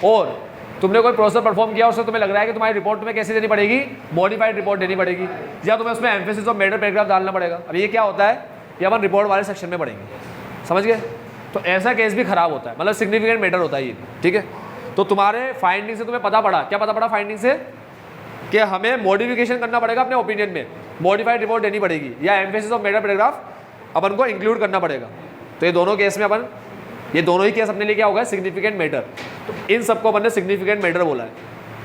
[SPEAKER 1] और तुमने कोई प्रोसेस परफॉर्म किया, उससे तुम्हें लग रहा है कि तुम्हारी रिपोर्ट तुम्हें कैसे देनी पड़ेगी, मॉडिफाइड रिपोर्ट देनी पड़ेगी, या तुम्हें उसमें एम्फेसिस ऑफ मैटर पैराग्राफ डालना पड़ेगा। अब ये क्या होता है, ये अपन रिपोर्ट वाले सेक्शन में पढ़ेंगे, समझ गए। तो ऐसा केस भी खराब होता है, मतलब सिग्निफिकेंट मैटर होता है ये, ठीक है। तो तुम्हारे फाइंडिंग से तुम्हें पता पड़ा, क्या पता पड़ा फाइंडिंग से, कि हमें मॉडिफिकेशन करना पड़ेगा अपने ओपिनियन में, मॉडिफाइड रिपोर्ट देनी पड़ेगी, या एम्फेसिस ऑफ मैटर पैराग्राफ अपन को इंक्लूड करना पड़ेगा। तो ये दोनों केस में अपन, ये दोनों ही केस अपने लिए क्या होगा, सिग्निफिकेंट मैटर। तो इन सबको अपन ने सिग्निफिकेंट मैटर बोला है।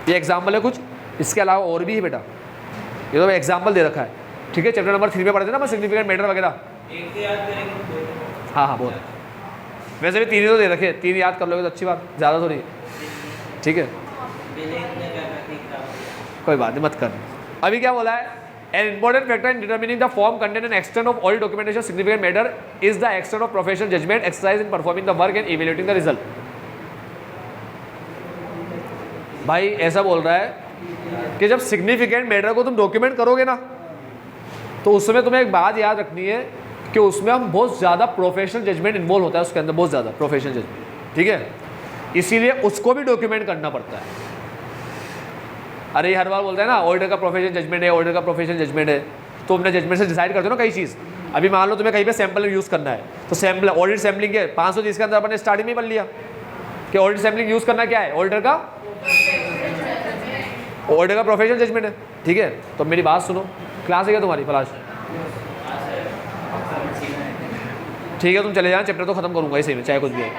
[SPEAKER 1] ये एग्जाम्पल है कुछ, इसके अलावा और भी है बेटा, ये तो एग्जाम्पल दे रखा है, ठीक है। चैप्टर नंबर 3 में पढ़ते थे ना सिग्निफिकेंट मैटर वगैरह। हाँ हाँ बोल, वैसे भी 3 ही तो दे रखे, 3 याद कर लोगे तो अच्छी बात, ज़्यादा तो नहीं, ठीक है, कोई बात नहीं, मत कर। अभी क्या बोला है, an important factor in determining the form content and extent of all documentation significant matter is the extent of professional judgement exercise in performing the work and evaluating the result. भाई ऐसा बोल रहा है कि जब सिग्निफिकेंट मैटर को तुम document करोगे ना, तो उसमें तुम्हें एक बात याद रखनी है कि उसमें हम बहुत ज़्यादा प्रोफेशनल जजमेंट इन्वॉल्व होता है, उसके अंदर बहुत ज़्यादा प्रोफेशनल जजमेंट, ठीक है। इसीलिए उसको भी डॉक्यूमेंट करना पड़ता है। अरे ये हर बार बोलता है ना, ऑडिटर का प्रोफेशनल जजमेंट है, ऑडिटर का प्रोफेशनल जजमेंट है, तो अपने जजमेंट से डिसाइड करते हो ना कई चीज़। अभी मान लो तुम्हें कहीं पे सैंपल यूज़ करना है, तो सैंपल ऑडिट सैम्पलिंग के 530 के अंदर अपन ने स्टार्टिंग में पढ़ लिया कि ऑडिट सैम्पलिंग यूज़ करना क्या है, ऑडिटर का प्रोफेशनल जजमेंट है, ठीक है। तो मेरी बात सुनो, क्लास है क्या तुम्हारी फलाश, ठीक है, तुम चले जाना, चैप्टर तो खत्म करूंगा इसी में, चाहे कुछ भी है।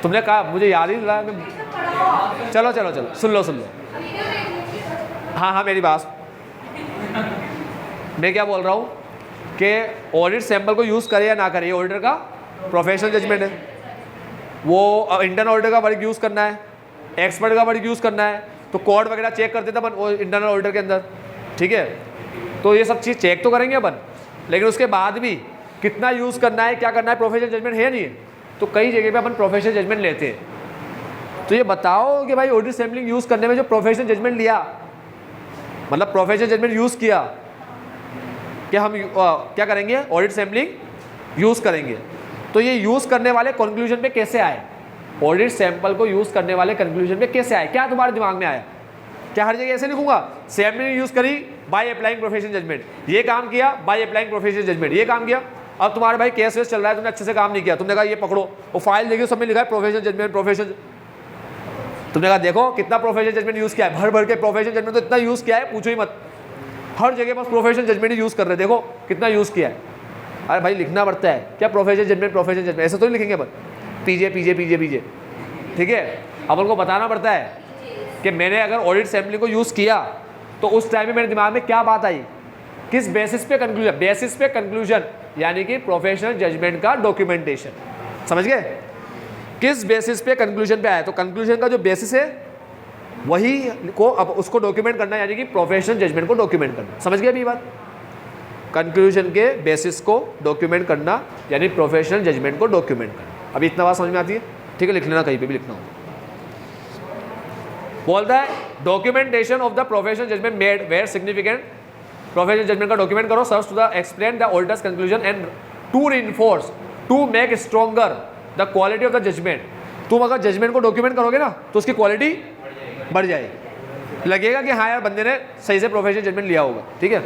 [SPEAKER 1] तुमने कहा मुझे याद ही नहीं रहा, चलो चलो चलो सुन लो हाँ हाँ मेरी बात, मैं क्या बोल रहा हूँ कि ऑडिट सैंपल को यूज़ करे या ना करे, ऑडिटर का प्रोफेशनल जजमेंट है। वो इंटरनल ऑडिटर का वर्क यूज़ करना है, एक्सपर्ट का वर्क यूज़ करना है, तो कोड वगैरह चेक करते थे अपन इंटरनल ऑडिटर के अंदर, ठीक है। तो ये सब चीज़ चेक तो करेंगे अपन, लेकिन उसके बाद भी कितना यूज़ करना है, क्या करना है, प्रोफेशनल जजमेंट है नहीं है। तो कई जगह पे अपन प्रोफेशनल जजमेंट लेते हैं। तो ये बताओ कि भाई ऑडिट सैम्पलिंग यूज़ करने में जो प्रोफेशनल जजमेंट लिया, मतलब प्रोफेशनल जजमेंट यूज़ किया, कि हम क्या करेंगे, ऑडिट सैम्पलिंग यूज़ करेंगे, तो ये यूज़ करने वाले कंक्लूजन पे कैसे आए, ऑडिट सैंपल को यूज़ करने वाले कंक्लूजन पे कैसे आए, क्या तुम्हारे दिमाग में आया। क्या हर जगह ऐसे लिखूंगा, सैम्पलिंग यूज़ करी बाय अप्लाइंग प्रोफेशनल जजमेंट, ये काम किया बाय अप्लाइंग प्रोफेशनल जजमेंट, ये काम किया। अब तुम्हारे भाई केस वेस चल रहा है, तुमने अच्छे से काम नहीं किया, तुमने कहा ये पकड़ो, वो फाइल देखिए सब में लिखा है प्रोफेशनल जजमेंट, प्रोफेशनल, तुमने कहा देखो कितना प्रोफेशनल जजमेंट यूज़ किया है, भर भर के प्रोफेशनल जजमेंट तो इतना यूज़ किया है पूछो ही मत, हर जगह बस प्रोफेशनल जजमेंट ही यूज़ कर रहे हैं, देखो कितना यूज़ किया है। अरे भाई लिखना पड़ता है क्या, प्रोफेशनल जजमेंट ऐसे तो नहीं लिखेंगे अपन, पीजे पीजे पीजे पीजे, ठीक है। अपन को बताना पड़ता है कि मैंने अगर ऑडिट सैम्पलिंग को यूज़ किया तो उस टाइम में मेरे दिमाग में क्या बात आई, किस बेसिस पे कंक्लूजन, बेसिस पे कंक्लूजन यानी कि प्रोफेशनल जजमेंट का डॉक्यूमेंटेशन, समझ गए, किस बेसिस पे कंक्लूजन पे आया। तो कंक्लूजन का जो बेसिस है वही को अब उसको डॉक्यूमेंट करना, यानी कि प्रोफेशनल जजमेंट को डॉक्यूमेंट करना, समझ गए अभी बात, कंक्लूजन के बेसिस को डॉक्यूमेंट करना यानी प्रोफेशनल जजमेंट को डॉक्यूमेंट करना। अभी इतना बात समझ में आती है, ठीक है, लिख लेना, कहीं पे भी लिखना हो। बोलता है documentation of the professional judgement made where significant, professional judgement का डॉक्यूमेंट करो, serves to the explain the auditors conclusion and to reinforce to make stronger the quality of the judgement. तुम अगर जजमेंट को डॉक्यूमेंट करोगे ना तो उसकी quality बढ़ जाएगी, लगेगा कि हाँ यार बंदे ने सही से प्रोफेशनल जजमेंट लिया होगा, ठीक है।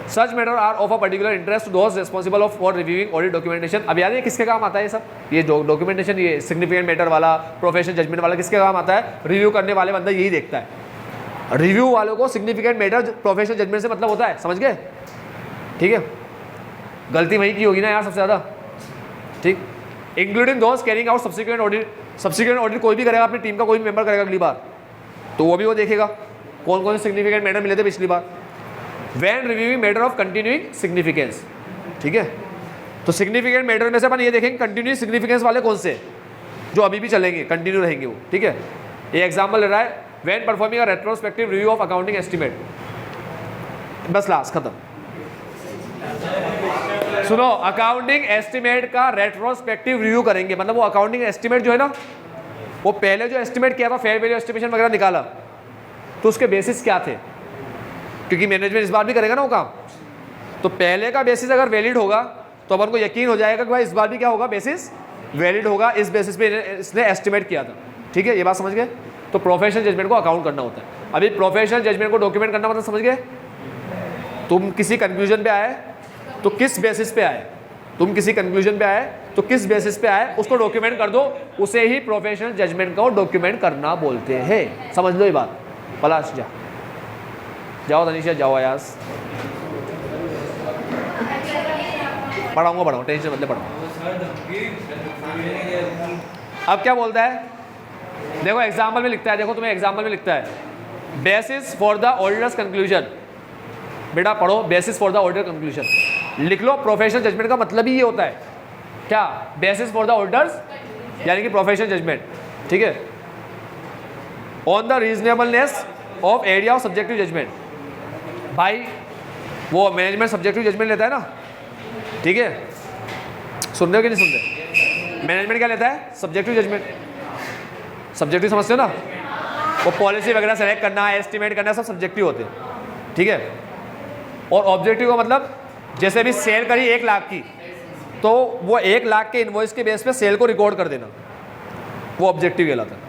[SPEAKER 1] Such matter are of a particular interest to those responsible of for reviewing audit documentation. अब याद है किसके काम आता है ये सब, ये डॉक्यूमेंटेशन, ये सिग्निफिकेंट मैटर वाला, प्रोफेशनल जजमेंट वाला किसके काम आता है, रिव्यू करने वाले बंदा यही देखता है, रिव्यू वालों को सिग्निफिकेंट मैटर प्रोफेशनल जजमेंट से मतलब होता है, समझ गए? ठीक है, गलती वहीं की होगी ना यार सबसे ज़्यादा, ठीक। इंक्लूडिंग दोस्त carrying out subsequent audit, subsequent audit कोई भी करेगा, अपनी टीम का कोई भी मेंबर करेगा अगली बार, तो वो भी वो देखेगा कौन कौन से सिग्निफिकेंट मैटर मिले थे पिछली बार। When reviewing matter of continuing significance, ठीक है, तो सिग्निफिकेंट मैटर में से अपन ये देखेंगे कंटिन्यूइंग सिग्निफिकेंस वाले कौन से जो अभी भी चलेंगे, कंटिन्यू रहेंगे वो, ठीक है। ये एग्जाम्पल ले रहा है, when performing a retrospective review of accounting estimate, बस लास्ट खत्म। सुनो, अकाउंटिंग एस्टिमेट का रेट्रोस्पेक्टिव रिव्यू करेंगे, मतलब वो अकाउंटिंग एस्टिमेट जो है ना, वो पहले जो एस्टिमेट किया था, फेयर वैल्यू एस्टिमेशन वगैरह निकाला, तो उसके बेसिस क्या थे, क्योंकि मैनेजमेंट इस बार भी करेगा ना वो काम, तो पहले का बेसिस अगर वैलिड होगा तो अपन को यकीन हो जाएगा कि भाई इस बार भी क्या होगा, बेसिस वैलिड होगा, इस बेसिस पे इसने एस्टिमेट किया था, ठीक है, ये बात समझ गए। तो प्रोफेशनल जजमेंट को अकाउंट करना होता है। अभी प्रोफेशनल जजमेंट को डॉक्यूमेंट करना मतलब समझ गए, तुम किसी कंक्लूजन पे आए तो किस बेसिस पे आए, तुम किसी कंक्लूजन पे आए तो किस बेसिस पे आए, उसको डॉक्यूमेंट कर दो, उसे ही प्रोफेशनल जजमेंट को डॉक्यूमेंट करना बोलते हैं। समझ लो ये बात। पलाश जा, जाओ तनीषा जाओ, अयास पढ़ाऊंगा, टेंशन मतलब पढ़ाऊंगा। अब क्या बोलता है, देखो एग्जाम्पल में लिखता है, देखो तुम्हें एग्जाम्पल में लिखता है basis for the auditors conclusion, बेटा पढ़ो, basis for the auditor conclusion लिख लो। प्रोफेशनल जजमेंट का मतलब ही ये होता है, क्या, बेसिस फॉर द ऑडिटर्स यानी कि प्रोफेशनल जजमेंट, ठीक है। On the reasonableness of area of subjective judgement, भाई वो मैनेजमेंट सब्जेक्टिव जजमेंट लेता है ना, ठीक है, सुन रहे हो कि नहीं सुन रहे? मैनेजमेंट क्या लेता है, सब्जेक्टिव जजमेंट, सब्जेक्टिव समझते हो ना, वो पॉलिसी वगैरह सेलेक्ट करना, एस्टिमेट करना, सब सब्जेक्टिव होते हैं, ठीक है। और ऑब्जेक्टिव का मतलब जैसे भी सेल करी 1 लाख की, तो वो 1 लाख के इनवॉइस के बेस पे सेल को रिकॉर्ड कर देना, वो ऑब्जेक्टिव कहलाता है।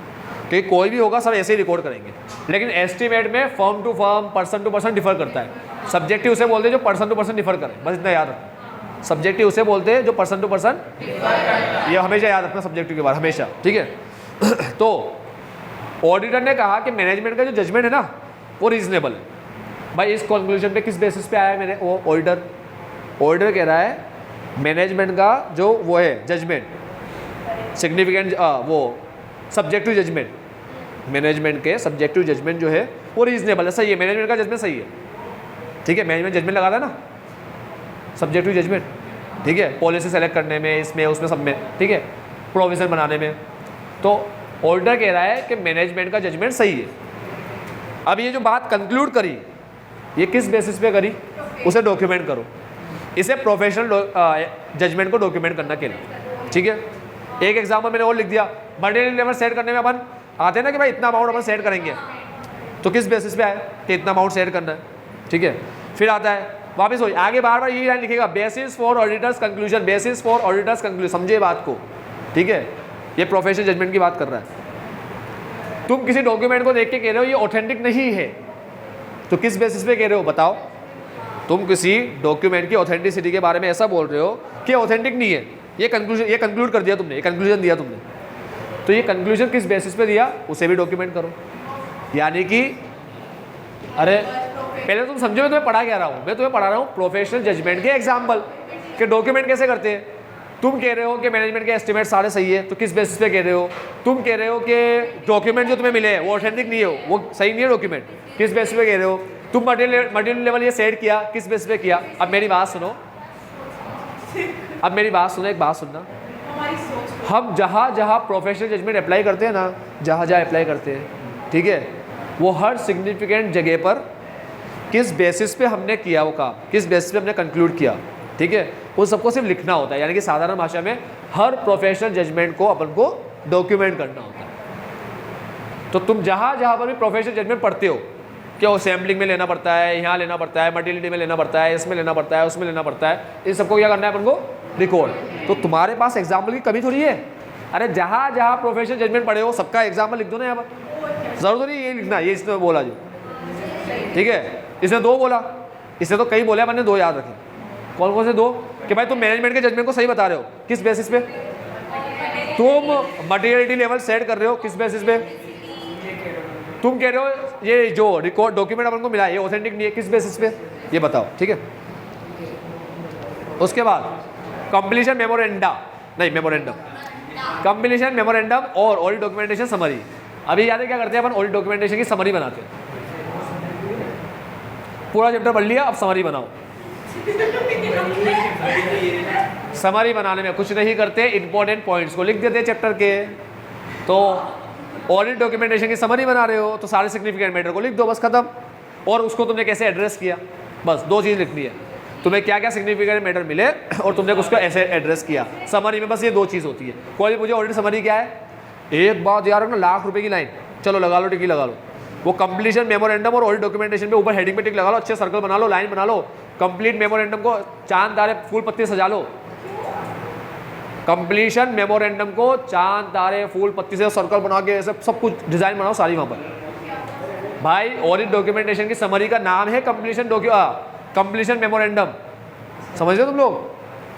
[SPEAKER 1] क्योंकि कोई भी होगा सब ऐसे ही रिकॉर्ड करेंगे, लेकिन एस्टिमेट में firm to firm, person to person differ करता है। सब्जेक्टिव उसे बोलते हैं जो पर्सन टू पर्सन डिफर करे, बस इतना याद रखना। सब्जेक्टिव उसे बोलते हैं जो पर्सन टू पर्सन, ये हमेशा याद रखना सब्जेक्टिव के बाद, हमेशा, ठीक है। तो ऑडिटर ने कहा कि मैनेजमेंट का जो जजमेंट है ना वो रीजनेबल है। भाई इस कंक्लूजन पे किस बेसिस पे आया है मेरे वो ऑडिटर? ऑडिटर कह रहा है मैनेजमेंट का जो वो है जजमेंट सिग्निफिकेंट, वो सब्जेक्टिव जजमेंट, मैनेजमेंट के सब्जेक्टिव जजमेंट जो है वो रीजनेबल है, सही है, मैनेजमेंट का जजमेंट सही है, ठीक है। मैनेजमेंट जजमेंट लगाता है ना, सब्जेक्टिव जजमेंट, ठीक है, पॉलिसी सेलेक्ट करने में, इसमें उसमें सब में, ठीक है, प्रोविजन बनाने में। तो ऑडिटर कह रहा है कि मैनेजमेंट का जजमेंट सही है। अब ये जो बात कंक्लूड करी, ये किस बेसिस पे करी, उसे डॉक्यूमेंट करो। इसे प्रोफेशनल जजमेंट को डॉक्यूमेंट करना कहलाता, ठीक है। एक एग्जाम्पल मैंने और लिख दिया, मटेरियल लेवल सेट करने में अपन आते हैं ना कि भाई इतना अमाउंट अपन सेट करेंगे, तो किस बेसिस पे आए कि इतना अमाउंट सेट करना है, ठीक है। फिर आता है वापस हो, आगे बार बार यही लाइन लिखेगा, basis four auditors conclusion, basis four auditors conclusion, समझे बात को, ठीक है। ये प्रोफेशनल जजमेंट की बात कर रहा है। तुम किसी डॉक्यूमेंट को देख के कह रहे हो ये ऑथेंटिक नहीं है, तो किस बेसिस पे कह रहे हो बताओ? तुम किसी डॉक्यूमेंट की ऑथेंटिसिटी के बारे में ऐसा बोल रहे हो कि ऑथेंटिक नहीं है, ये कंक्लूड कर दिया तुमने, ये कंक्लूजन दिया तुमने, तो ये कंक्लूजन किस बेसिस पे दिया उसे भी डॉक्यूमेंट करो। यानी कि अरे पहले तुम समझो मैं तुम्हें पढ़ा क्या रहा हूँ, मैं तुम्हें पढ़ा रहा हूँ प्रोफेशनल जजमेंट के एग्जाम्पल कि डॉक्यूमेंट कैसे करते हैं। तुम कह रहे हो कि मैनेजमेंट के एस्टिमेट सारे सही है, तो किस बेसिस पे कह रहे हो? तुम कह रहे हो कि डॉक्यूमेंट जो तुम्हें मिले हैं वो ऑथेंटिक नहीं है, वो सही नहीं है डॉक्यूमेंट, किस बेसिस पे कह रहे हो? तुम मटेरियल लेवल ये सेट किया, किस बेसिस पे किया? अब मेरी बात सुनो, अब मेरी बात सुनो, एक बात सुनना, हम जहाँ जहाँ प्रोफेशनल जजमेंट अप्लाई करते हैं ना, जहाँ जहाँ अप्लाई करते हैं, ठीक है, वो हर सिग्निफिकेंट जगह पर किस बेसिस पे हमने किया वो काम, किस बेसिस पे हमने कंक्लूड किया, ठीक है, वो सबको सिर्फ लिखना होता है। यानी कि साधारण भाषा में हर प्रोफेशनल जजमेंट को अपन को डॉक्यूमेंट करना होता है। तो तुम जहाँ जहाँ पर भी प्रोफेशनल जजमेंट पढ़ते हो, क्या वो सैम्पलिंग में लेना पड़ता है, यहाँ लेना पड़ता है, मटेरियलिटी में लेना पड़ता है, इसमें लेना पड़ता है, उसमें लेना पड़ता है, इन सबको क्या करना है अपन को? रिकॉर्ड। तो तुम्हारे पास एग्जाम्पल की कमी थोड़ी है, अरे जहाँ जहाँ प्रोफेशनल जजमेंट पढ़े हो सबका एग्जाम्पल लिख दो ना यहाँ पर, जरूर नहीं ये लिखना, ये इसने बोला जो, ठीक है, इसने 2 बोला, इसने तो कई बोले, मैंने 2 याद रखे। कौन कौन से 2? कि भाई तुम मैनेजमेंट के जजमेंट को सही बता रहे हो, किस बेसिस पे? तुम मटेरियलिटी लेवल सेट कर रहे हो, किस बेसिस पे? तुम कह रहे हो ये जो रिकॉर्ड डॉक्यूमेंट अपन को मिला है ये ऑथेंटिक नहीं है, किस बेसिस पे, ये बताओ, ठीक है। उसके बाद कंप्लीशन मेमोरेंडा, नहीं मेमोरेंडम, कंप्लीशन मेमोरेंडम और ऑडिट डॉक्यूमेंटेशन समरी। अभी याद है क्या करते हैं अपन, ऑडिट डॉक्यूमेंटेशन की समरी बनाते हैं। पूरा चैप्टर पढ़ लिया, अब समरी बनाओ। समरी बनाने में कुछ नहीं करते, इंपॉर्टेंट पॉइंट्स को लिख देते चैप्टर के। तो ऑडिट डॉक्यूमेंटेशन की समरी बना रहे हो तो सारे सिग्निफिकेंट मैटर को लिख दो, बस खत्म। और उसको तुमने कैसे एड्रेस किया, बस दो चीज़ लिखनी है, तुम्हें क्या क्या सिग्निफिकेंट मैटर मिले और तुमने उसको ऐसे एड्रेस किया। समरी में बस ये दो चीज़ होती है। कोई मुझे ऑडिट समरी क्या है, एक बात यार ना, ₹1,00,000 की लाइन, चलो लगा लो, टिकी लगा लो। वो कंप्लीशन मेमोरेंडम और ऑडिट डॉक्यूमेंटेशन पे ऊपर हेडिंग पे टिक लगा लो, अच्छे सर्कल बना लो, लाइन बना लो। कंप्लीट मेमोरेंडम को चांद तारे फूल पत्ती सजा लो। कंप्लीशन मेमोरेंडम को चांद तारे फूल पत्ती से सर्कल बना के ऐसे सब कुछ डिजाइन बनाओ सारी वहाँ पर। भाई ऑडिट डॉक्यूमेंटेशन की समरी का नाम है कंप्लीशन मेमोरेंडम, समझ रहे हो तुम लोग।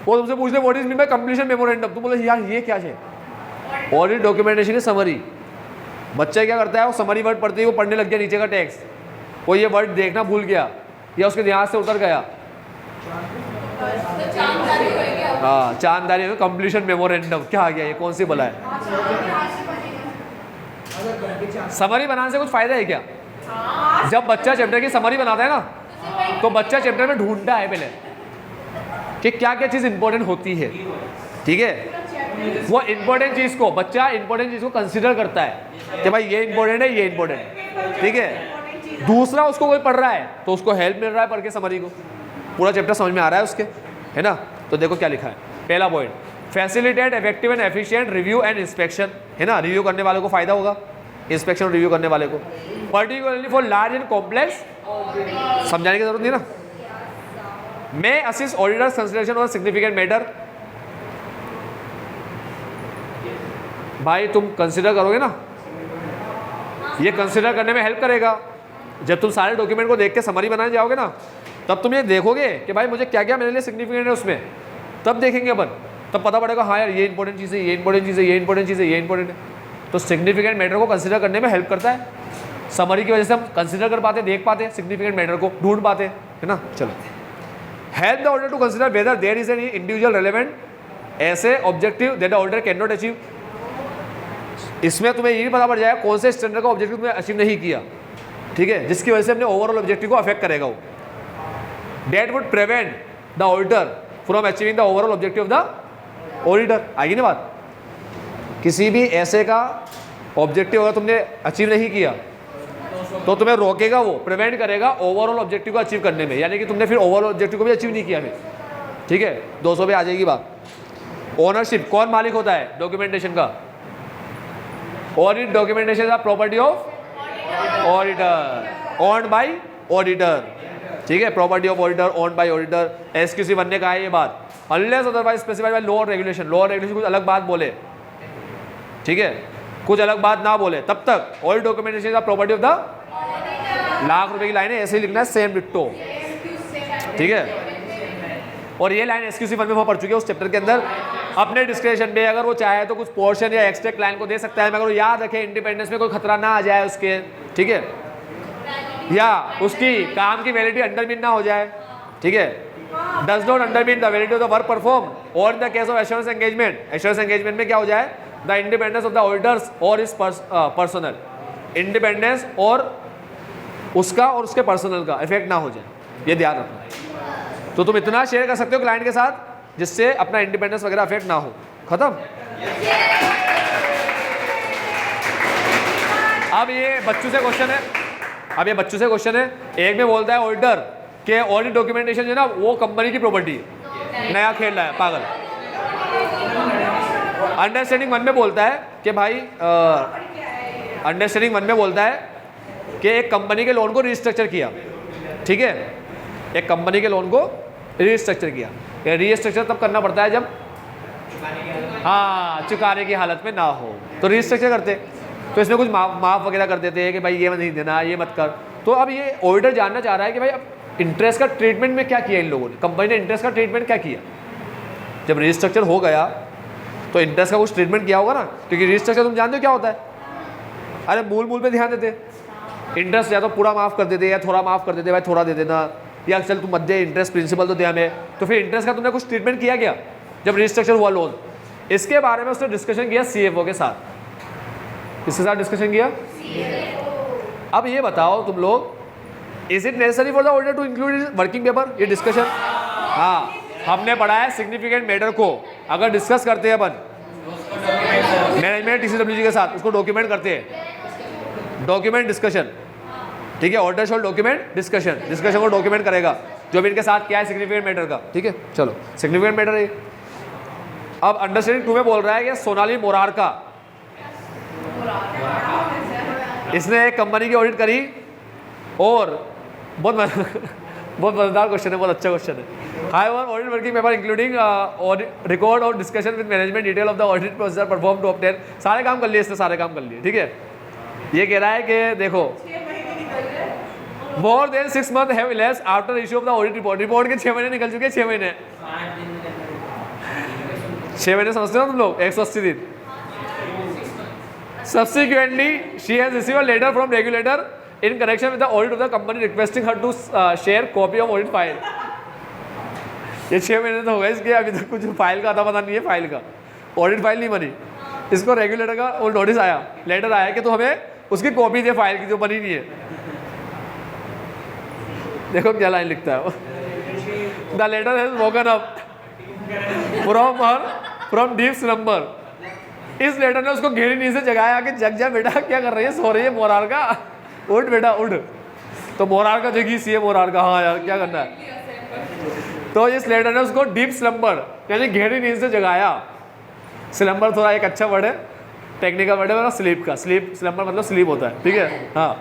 [SPEAKER 1] वो तुमसे पूछ ले what is mean by completion memorandum, तुम बोले यार ये क्या है, ऑडिट डॉक्यूमेंटेशन की समरी। बच्चा क्या करता है, वो समरी वर्ड पढ़ते ही वो पढ़ने लग गया नीचे का टेक्स्ट, वो ये वर्ड देखना भूल गया या उसके ध्यान से उतर गया, हाँ चांददारी में कंप्लीशन मेमोरेंडम क्या आ गया, ये कौन सी बला है। समरी बनाने से कुछ फायदा है क्या? जब बच्चा चैप्टर की समरी बनाता है ना तो बच्चा चैप्टर में ढूंढता है पहले कि क्या क्या चीज़ इंपॉर्टेंट होती है, ठीक है। वो इंपॉर्टेंट चीज़ को बच्चा इंपॉर्टेंट चीज़ को कंसीडर करता है कि भाई ये इंपॉर्टेंट है, ये इंपॉर्टेंट है, ठीक है। दूसरा उसको कोई पढ़ रहा है तो उसको हेल्प मिल रहा है पढ़ के समरी को, पूरा चैप्टर समझ में आ रहा है उसके, है ना। तो देखो क्या लिखा है, पहला point, facilitate effective and efficient review and inspection, है ना। रिव्यू करने वाले को फायदा होगा, इंस्पेक्शन और रिव्यू करने वाले को, particularly for large and complex, समझाने की जरूरत नहीं ना। मैं असिस्ट ऑडिटर्स कंसिडरेशन और सिग्निफिकेंट मैटर, भाई तुम कंसिडर करोगे ना, ये कंसिडर करने में हेल्प करेगा। जब तुम सारे डॉक्यूमेंट को देख के समरी बनाने जाओगे ना तब तुम ये देखोगे कि भाई मुझे क्या क्या मेरे लिए सिग्निफिकेंट है उसमें, तब देखेंगे अपन, तब पता पड़ेगा हाँ यार ये इंपॉर्टेंट चीज़ है, ये इंपॉर्टेंट चीज़ है, ये इंपॉर्टेंट चीज़ है, ये इंपॉर्टेंट है। तो सिग्निफिकेंट मैटर को कंसिडर करने में हेल्प करता है। समरी की वजह से हम कंसिडर कर पाते, देख पाते, सिग्निफिकेंट मैटर को ढूंढ पाते, है ना। चलो, help the auditor to consider whether there is any individual relevant ऐसे objective that the auditor can not achieve. इसमें तुम्हें ये भी पता पड़ जाएगा कौन से स्टैंडर्ड का ऑब्जेक्टिव तुमने अचीव नहीं किया, ठीक है, जिसकी वजह से अपने ओवरऑल ऑब्जेक्टिव को अफेक्ट करेगा वो। That would prevent the auditor from achieving the overall objective of the auditor. आएगी ना बात, किसी भी ऐसे का ऑब्जेक्टिव अगर तुमने अचीव नहीं किया तो तुम्हें रोकेगा, वो प्रिवेंट करेगा ओवरऑल ऑब्जेक्टिव को अचीव करने में, यानी कि तुमने फिर ओवरऑल ऑब्जेक्टिव को भी अचीव नहीं किया फिर, ठीक है। 200 पे आ जाएगी बात। ओनरशिप, कौन मालिक होता है डॉक्यूमेंटेशन का? Audit documentation is property of auditor, owned by auditor, ठीक है। Property of auditor, owned by auditor. SQC 1 ने कहा है ये बात, unless otherwise specified by law और रेगुलेशन। लॉ और रेगुलेशन कुछ अलग बात बोले, ठीक है, कुछ अलग बात ना बोले तब तक audit documentation is property of the, ₹1,00,000 की लाइन है, ऐसे ही लिखना है, सेम डिट्टो, ठीक है। और ये लाइन एसक्यूसी 1 में वहाँ पढ़ चुके हैं उस चैप्टर के अंदर। अपने डिस्क्रिप्शन पे अगर वो चाहे तो कुछ पोर्शन या एक्सट्रैक्ट लाइन को दे सकता है, मगर वो याद रखे इंडिपेंडेंस में कोई खतरा ना आ जाए उसके, ठीक है, या उसकी काम की वैलिडिटी अंडरमीन ना हो जाए, ठीक है। Does not undermine the validity of the work perform और in the case of assurance engagement. Assurance engagement में क्या हो जाए, the independence of the auditors और इस पर्सनल, इंडिपेंडेंस और उसका और उसके पर्सनल का इफेक्ट ना हो जाए, ये ध्यान रखना। तो तुम इतना शेयर कर सकते हो क्लाइंट के साथ जिससे अपना इंडिपेंडेंस वगैरह अफेक्ट ना हो, खत्म। अब ये बच्चों से क्वेश्चन है, अब ये बच्चों से क्वेश्चन है। एक में बोलता है ऑडिटर के ऑडिट डॉक्यूमेंटेशन जो है ना वो कंपनी की प्रॉपर्टी है, नया खेल रहा है पागल। अंडरस्टैंडिंग 1 में बोलता है कि भाई अंडरस्टैंडिंग 1 में बोलता है कि एक कंपनी के लोन को रिस्ट्रक्चर किया, ठीक है, एक कंपनी के लोन को रिस्ट्रक्चर किया। रिस्ट्रक्चर तब करना पड़ता है जब हाँ चुकाने की हालत में ना हो, तो रिस्ट्रक्चर करते। तो इसमें कुछ माफ वगैरह कर देते हैं कि भाई ये नहीं देना, ये मत कर। तो अब ये ऑडिटर जानना चाह रहा है कि भाई अब इंटरेस्ट का ट्रीटमेंट में क्या किया इन लोगों ने, कंपनी ने इंटरेस्ट का ट्रीटमेंट क्या किया। जब रिस्ट्रक्चर हो गया तो इंटरेस्ट का कुछ ट्रीटमेंट किया होगा ना, क्योंकि रिस्ट्रक्चर तुम जानते हो क्या होता है, अरे मूल पे ध्यान देते, इंटरेस्ट या तो पूरा माफ़ कर देते या थोड़ा माफ़ कर देते, भाई थोड़ा दे देना, या चल तू मत दे, इंटरेस्ट प्रिंसिपल तो दे हमें। तो फिर इंटरेस्ट का तुमने कुछ ट्रीटमेंट किया क्या जब रजिस्ट्रक्चर हुआ लोन? इसके बारे में उसने डिस्कशन किया CFO के साथ। किसके साथ डिस्कशन किया? अब ये बताओ तुम लोग, is it necessary for the auditor to include working paper? ये डिस्कशन, हाँ हमने पढ़ा है सिग्निफिकेंट मैटर को अगर डिस्कस करते हैं अपन मैनेजमेंट TCWG के साथ, उसको डॉक्यूमेंट करते हैं, डॉक्यूमेंट डिस्कशन, ठीक है। Auditor shawl document discussion, discussion को डॉक्यूमेंट करेगा जो भी इनके साथ क्या है सिग्निफिकेंट मैटर का, ठीक है। चलो सिग्निफिकेंट मैटर है। अब अंडरस्टैंडिंग 2 में बोल रहा है कि सोनाली मोरारका, इसने एक कंपनी की ऑडिट करी और बहुत मजेदार क्वेश्चन है, बहुत अच्छा क्वेश्चन है। High one audit working paper including record और discussion with management detail of the audit procedure perform to obtain. सारे काम कर लिए इसने, सारे काम कर लिए, ठीक है। ये कह रहा है कि देखो more than 6 month have elapsed after issue of the audit report. Report के 6 महीने निकल चुके हैं, 6 महीने 6 महीने समझते हो तुम लोग, 180 दिन। Subsequently, she has received a letter from regulator in connection with the audit of the company requesting her to share copy of audit file. ये 6 महीने तो हो गए इसके, अभी तक कुछ फाइल का आता पता नहीं है, फाइल का ऑडिट फाइल नहीं बनी। इसको रेगुलेटर का और नोटिस आया, लेटर आया कि तो हमें उसकी कॉपी दे फाइल की जो बनी नहीं है। देखो क्या लाइन लिखता है वो, the letter has woken up from deep slumber. इस लेटर ने उसको गहरी नींद से जगाया कि जग जा बेटा, क्या कर रही है, सो रही है मोरार का, उठ बेटा उठ। तो मोरार का जगी सी है, मोरार का, हाँ यार क्या करना है। तो इस लेटर ने उसको डीप स्लम्बर यानी गहरी नींद से जगाया। स्लम्बर थोड़ा एक अच्छा वर्ड है, टेक्निकल वर्ड है, मतलब स्लीप का, स्लीप स्लम्बर मतलब स्लीप होता है, ठीक है। हाँ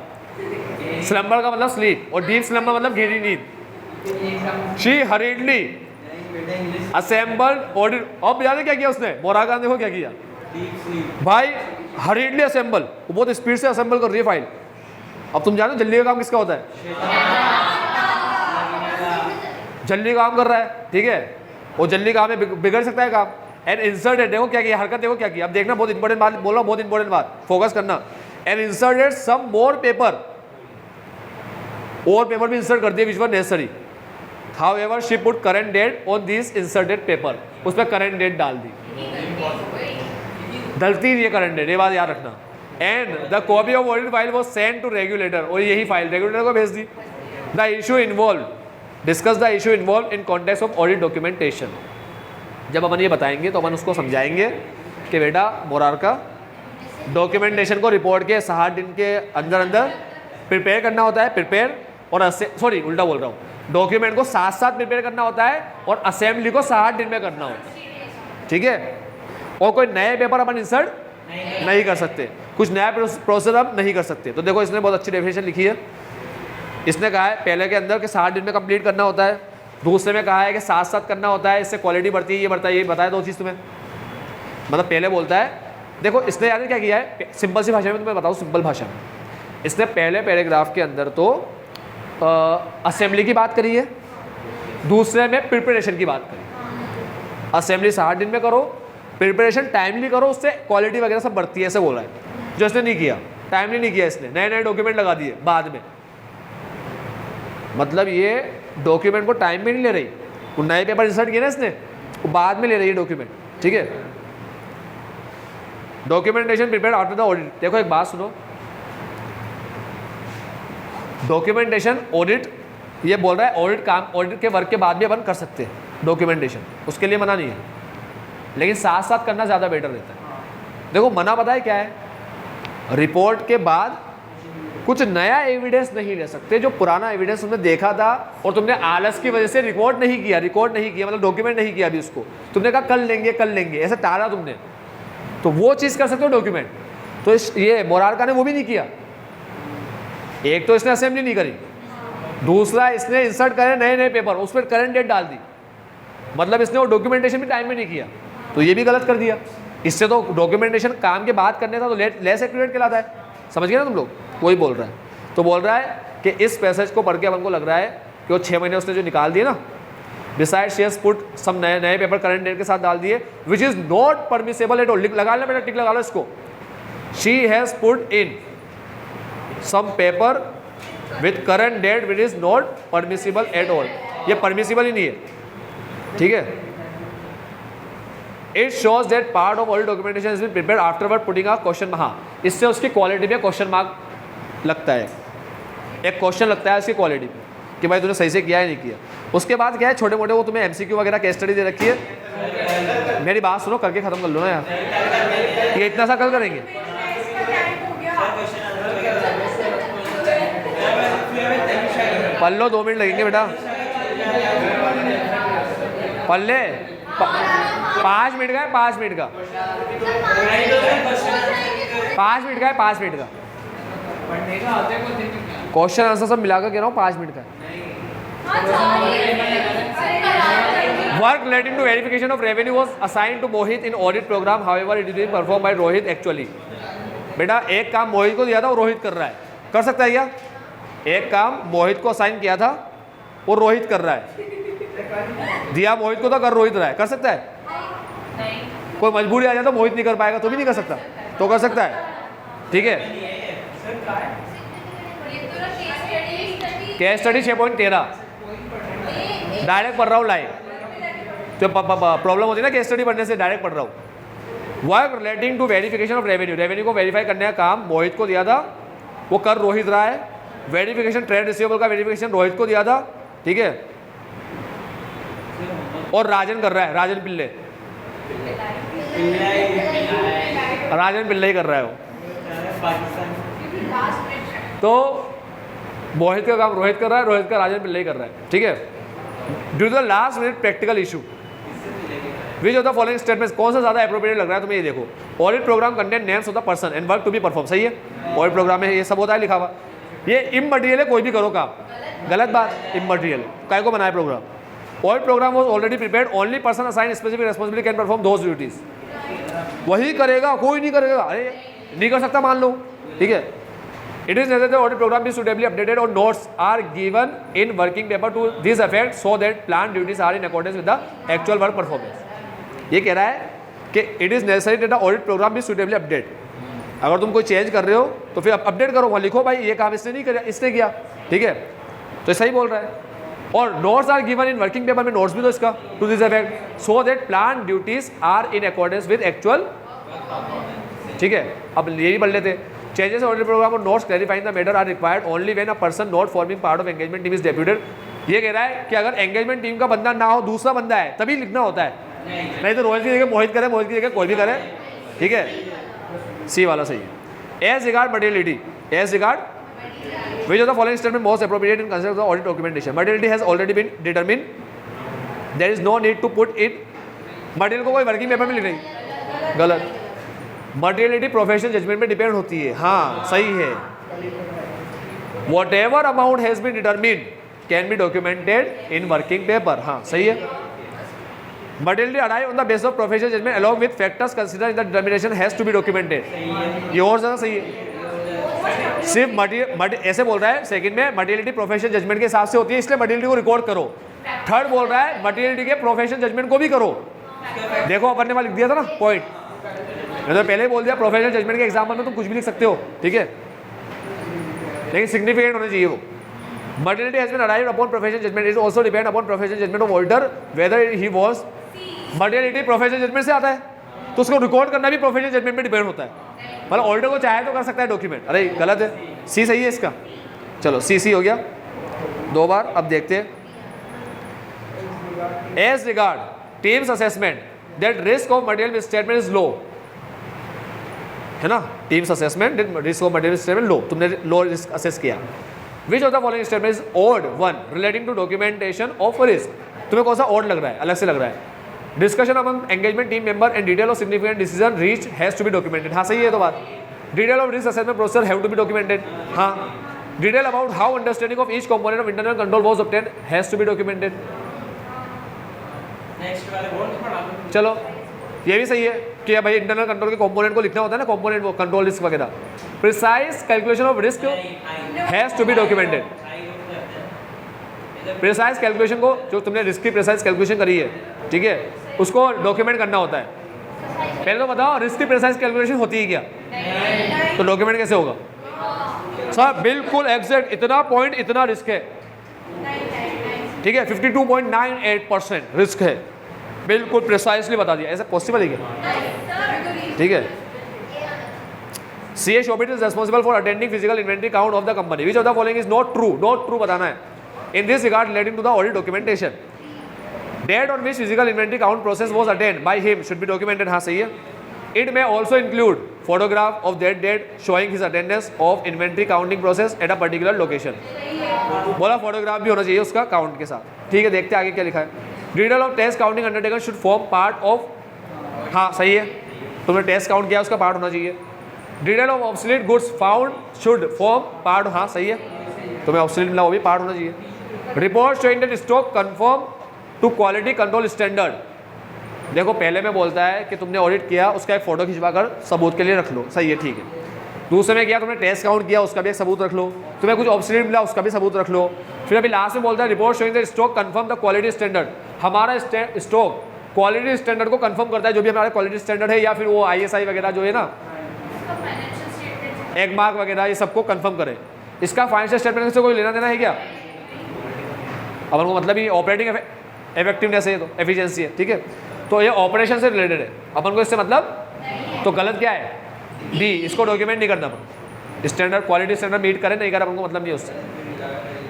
[SPEAKER 1] स्लम्बर का मतलब स्लीप और डीप स्लम्बर मतलब गहरी नींद। She हरीडली assembled audit. अब याद है क्या किया उसने, मोरार ने देखो क्या किया भाई, हरीडली असेंबल, वो बहुत स्पीड से असेंबल कर रही है फाइल। अब तुम जानो जल्दी का काम किसका होता है, जल्दी काम कर रहा है, ठीक है। वो जल्दी काम में बिगड़ सकता है काम। एंड इंसर्टेड, देखो क्या किया, हरकत देखो क्या किया। अब देखना, बहुत इंपॉर्टेंट बात बोल रहा हूँ, बहुत इंपॉर्टेंट बात, फोकस करना। And inserted some more paper, और पेपर भी इंसर्ट कर दिए which were necessary. However she put current date on this inserted paper, उस पर करंट डेट डाल दी, डलती नहीं है करंट डेट, ये बात याद रखना। And the copy of audit file was sent to regulator, और यही फाइल रेगुलेटर को भेज दी। The issue involve, discuss the issue involve in context of audit documentation. जब अपन ये बताएंगे तो अपन उसको समझाएंगे कि बेटा मोरार का डॉक्यूमेंटेशन को रिपोर्ट के 60 दिन के अंदर अंदर प्रिपेयर करना होता है। प्रिपेयर और सॉरी उल्टा बोल रहा हूँ, डॉक्यूमेंट को साथ साथ प्रिपेयर करना होता है और असेंबली को 60 दिन में करना होता है, ठीक है। और कोई नए पेपर अपन इंसर्ट नहीं कर सकते, कुछ नया प्रोसेस अब नहीं कर सकते। तो देखो इसने बहुत अच्छी डेफिनेशन लिखी है। इसने कहा है पहले के अंदर के 60 दिन में कंप्लीट करना होता है, दूसरे में कहा है कि साथ साथ करना होता है, इससे क्वालिटी बढ़ती है, ये बढ़ता है, ये बताया 2 चीज़ तुम्हें। मतलब पहले बोलता है, देखो इसने यार क्या किया है, सिंपल सी भाषा में तुम्हें बताऊँ, सिंपल भाषा में इसने पहले पैराग्राफ के अंदर तो असेंबली की बात करी है, दूसरे में प्रिपरेशन की बात करी। असेंबली 60 दिन में करो, प्रिपरेशन टाइमली करो, उससे क्वालिटी वगैरह सब बढ़ती है, ऐसे बोला है। जो इसने नहीं किया, टाइमली नहीं किया इसने, नए नए डॉक्यूमेंट लगा दिए बाद में। मतलब ये डॉक्यूमेंट को टाइम में नहीं ले रही, वो नए पेपर इंसर्ट किए ना इसने, वो बाद में ले रही है डॉक्यूमेंट, ठीक है। Documentation prepared after the audit. देखो एक बात सुनो, डॉक्यूमेंटेशन ऑडिट, ये बोल रहा है ऑडिट काम, ऑडिट के वर्क के बाद भी अपन कर सकते हैं डॉक्यूमेंटेशन, उसके लिए मना नहीं है, लेकिन साथ साथ करना ज़्यादा बेटर रहता है। देखो मना पता है क्या है, रिपोर्ट के बाद कुछ नया एविडेंस नहीं ले सकते, जो पुराना एविडेंस तुमने देखा था और तुमने आलस की वजह से रिकॉर्ड नहीं किया मतलब डॉक्यूमेंट नहीं किया अभी उसको, तुमने कहा कल लेंगे ऐसे टाला तुमने, तो वो चीज़ कर सकते हो डॉक्यूमेंट। तो ये मोरारका ने वो भी नहीं किया। एक तो इसने असेंबली नहीं करी, दूसरा इसने इंसर्ट करे नए नए पेपर, उस पर करंट डेट डाल दी, मतलब इसने वो डॉक्यूमेंटेशन भी टाइम में नहीं किया, तो ये भी गलत कर दिया। इससे तो डॉक्यूमेंटेशन काम के बाद करने था, तो लेस एक्यूरेट कहलाता है। समझ गए ना तुम लोग, वही बोल रहा है। तो बोल रहा है कि इस पैसेज को पढ़ के अपन को लग रहा है कि वो 6 महीने उसने जो निकाल दिए ना, beside she has put some नए पेपर करंट डेट के साथ डाल दिए, which is not permissible at all. लगा लो बेटा, टिक लगा लो इसको। She has put in some paper with current date which is not permissible at all. ये परमिसिबल ही नहीं है, ठीक है। It shows that part of all documentation is been prepared afterward putting a question. हाँ, इससे उसकी क्वालिटी में क्वेश्चन मार्क लगता है, एक क्वेश्चन लगता है उसकी क्वालिटी पे कि भाई तूने सही से किया है नहीं किया। उसके बाद क्या है, छोटे मोटे वो तुम्हें एमसीक्यू वगैरह केस स्टडी दे रखी है। मेरी बात सुनो, करके खत्म कर लो ना यार, ये इतना सा कल करेंगे। पढ़ लो, 2 मिनट लगेंगे बेटा, पढ़ ले। 5 मिनट का है, 5 मिनट का, 5 मिनट का है, 5 मिनट का क्वेश्चन आंसर सब मिलाकर कह रहा हूँ, 5 मिनट का। Work relating to verification of revenue was assigned to Mohit in audit program, however it is being perform by Rohit actually. बेटा एक काम मोहित को दिया था, वो रोहित कर रहा है, कर सकता है क्या? एक काम मोहित को असाइन किया था, वो रोहित कर रहा है, दिया मोहित को तो कर रोहित रहा है, कर सकता है? कोई मजबूरी आ जाए तो मोहित नहीं कर पाएगा, तो भी नहीं कर सकता, तो कर सकता है, ठीक है। केस स्टडी 6.13 डायरेक्ट पढ़ रहा हूँ लाइव, तो प्रॉब्लम होती है ना केस स्टडी पढ़ने से, डायरेक्ट पढ़ रहा हूँ। Work relating to verification of revenue, revenue को वेरीफाई करने का काम मोहित को दिया था, वो कर रोहित रहा है। वेरिफिकेशन ट्रेड रिसीवेबल का वेरिफिकेशन रोहित को दिया था, ठीक है, और राजन कर रहा है, राजन पिल्ले, राजन पिल्ले ही कर रहा है वो। तो मोहित का काम रोहित कर रहा है, रोहित का राजन पिल्ले ही कर रहा है, ठीक है। Due to the last minute practical issue which of the following statements, कौन सा ज्यादा एप्रोप्रिएट लग रहा है तुम्हें, ये देखो। Audit program content names of the person and work to be perform, सही है, ऑडिट प्रोग्राम में ये सब होता है लिखा हुआ। ये इमटेरियल है, कोई भी करो काम, गलत बात, इमटेरियल काय को बनाया program. Audit program was already prepared, only person assign specific responsibility can perform those duties, वही करेगा, कोई नहीं करेगा, अरे नहीं कर सकता मान लो, ठीक है। It is necessary that audit program be suitably updated or notes are given in working paper to this effect so that planned duties are in accordance with the actual work performance. ये कह रहा है कि it is necessary that the audit program be suitably updated. अगर तुम कोई change कर रहे हो तो फिर अपडेट करो, वहाँ लिखो भाई ये काम इसने नहीं किया, इसने किया, ठीक है, तो सही बोल रहा है। और notes are given in working paper में नोट्स भी दो इसका to this effect so that plan duties are in accordance with actual, ठीक है। अब ये भी पढ़ लेते, changes in audit program or notes clarifying the matter are required only when a person not forming part of engagement team is deputed. ये कह रहा है कि अगर एंगेजमेंट टीम का बंदा ना हो, दूसरा बंदा है, तभी लिखना होता है, नहीं तो रोहित की जगह मोहित करे, मोहित की जगह कोई भी करे, ठीक है। सी वाला सही है। As regard materiality, as regard which of the following statement most appropriate in consideration of the audit documentation? Materiality has already been determined, there is no need to put it, material को कोई working paper में लिख नहीं, गलत। Materiality professional judgement में depend होती है, हाँ सही है। Whatever amount has been determined can be documented in working paper, हाँ सही है। Materiality arrive on the base of professional judgement along with factors considered in the determination has to be documented, ये और ज़्यादा सही है। सिर्फ material ऐसे बोल रहा है सेकंड में, मटेरियलिटी प्रोफेशनल जजमेंट के हिसाब से होती है, इसलिए मटेरियलिटी को रिकॉर्ड करो। थर्ड बोल रहा है मटेरियलिटी के प्रोफेशनल जजमेंट को भी करो, देखो अपन ने वहाँ लिख दिया था ना पॉइंट, मैं तो पहले ही बोल दिया प्रोफेशनल जजमेंट के एग्जाम्पल में तुम कुछ भी लिख सकते हो, ठीक है, लेकिन सिग्निफिकेंट होना चाहिए वो। Materiality has been arrived upon professional judgement is also depend upon professional judgement of auditor whether he was, materiality professional judgement से आता है तो उसको रिकॉर्ड करना भी प्रोफेशनल जजमेंट में डिपेंड होता है, मतलब ऑडिटर को चाहे तो कर सकता है डॉक्यूमेंट। अरे गलत है, सी सही है इसका, चलो सी हो गया 2 बार। अब देखते हैं as regard team's assessment that risk of material misstatement is low, है ना, team's assessment risk of material statement low, तुमने लो रिस्क असेस किया। Which of the following statement is odd one relating to documentation of risk, तुम्हें कौन सा odd लग रहा है, अलग से लग रहा है। Discussion among engagement team member and detail of significant decision reach has to be documented, हाँ सही है तो बात। Detail of risk assessment process have to be documented, हाँ। Detail about how understanding of each component of internal control was obtained has to be documented. चलो ये भी सही है कि भाई इंटरनल कंट्रोल के कंपोनेंट को लिखना होता है ना, कंपोनेंट वो कंट्रोल रिस्क वगैरह। Precise calculation of risk has to be documented, precise calculation को जो तुमने रिस्क की प्रिसाइज कैलकुलेशन करी है, ठीक है, उसको डॉक्यूमेंट करना होता है। पहले तो बताओ रिस्क की प्रिसाइज कैलकुलेशन होती है क्या, तो डॉक्यूमेंट कैसे होगा, सर बिल्कुल एग्जैक्ट, इतना पॉइंट इतना रिस्क है, ठीक है, 52.98% रिस्क है, बिल्कुल प्रिसाइसली बता दिया। ऐसा पॉसिबल है क्या? ठीक है। CA Shobit is responsible for attending physical inventory count of the company. Which of the following is not true? Not true बताना है. In this regard relating to the audit documentation. Date on which physical inventory count process was attained by him should be documented. हाँ सही है. It may also include photograph of that date showing his attendance of inventory counting process at a particular location. बोला photograph भी होना चाहिए उसका count के साथ। ठीक है, देखते हैं आगे क्या लिखा है। Detail of test counting undertaken should form part of, हाँ सही है, तुमने टेस्ट काउंट किया उसका पार्ट होना चाहिए। Detail of obsolete goods found should form part, हाँ सही है, तुम्हें ऑब्सोलीट मिला वो भी पार्ट होना चाहिए। Report showing that stock conform to quality control standard, देखो पहले में बोलता है कि तुमने ऑडिट किया उसका एक फोटो खिंचवा कर सबूत के लिए रख लो, सही है, ठीक है। दूसरे में किया तुमने टेस्ट काउंट किया उसका भी एक सबूत रख लो, तुम्हें कुछ ऑब्सोलीट मिला उसका भी सबूत रख लो। फिर अभी लास्ट में बोलता है report showing that stock confirm the quality standard, हमारा स्टॉक क्वालिटी स्टैंडर्ड को कंफर्म करता है, जो भी हमारा क्वालिटी स्टैंडर्ड है या फिर वो ISI वगैरह जो है ना, एक मार्क वगैरह, ये सबको कंफर्म करे। इसका फाइनेंशियल स्टेटमेंट से कोई लेना देना है क्या? अपन को मतलब ये ऑपरेटिंग इफेक्टिवनेस है, तो एफिशिएंसी है, ठीक है, तो ये ऑपरेशन से रिलेटेड है, अपन को इससे मतलब, तो गलत क्या है? डी, इसको डॉक्यूमेंट नहीं करना अपन, स्टैंडर्ड क्वालिटी स्टैंडर्ड मीट करे नहीं करे अपन को मतलब नहीं उससे।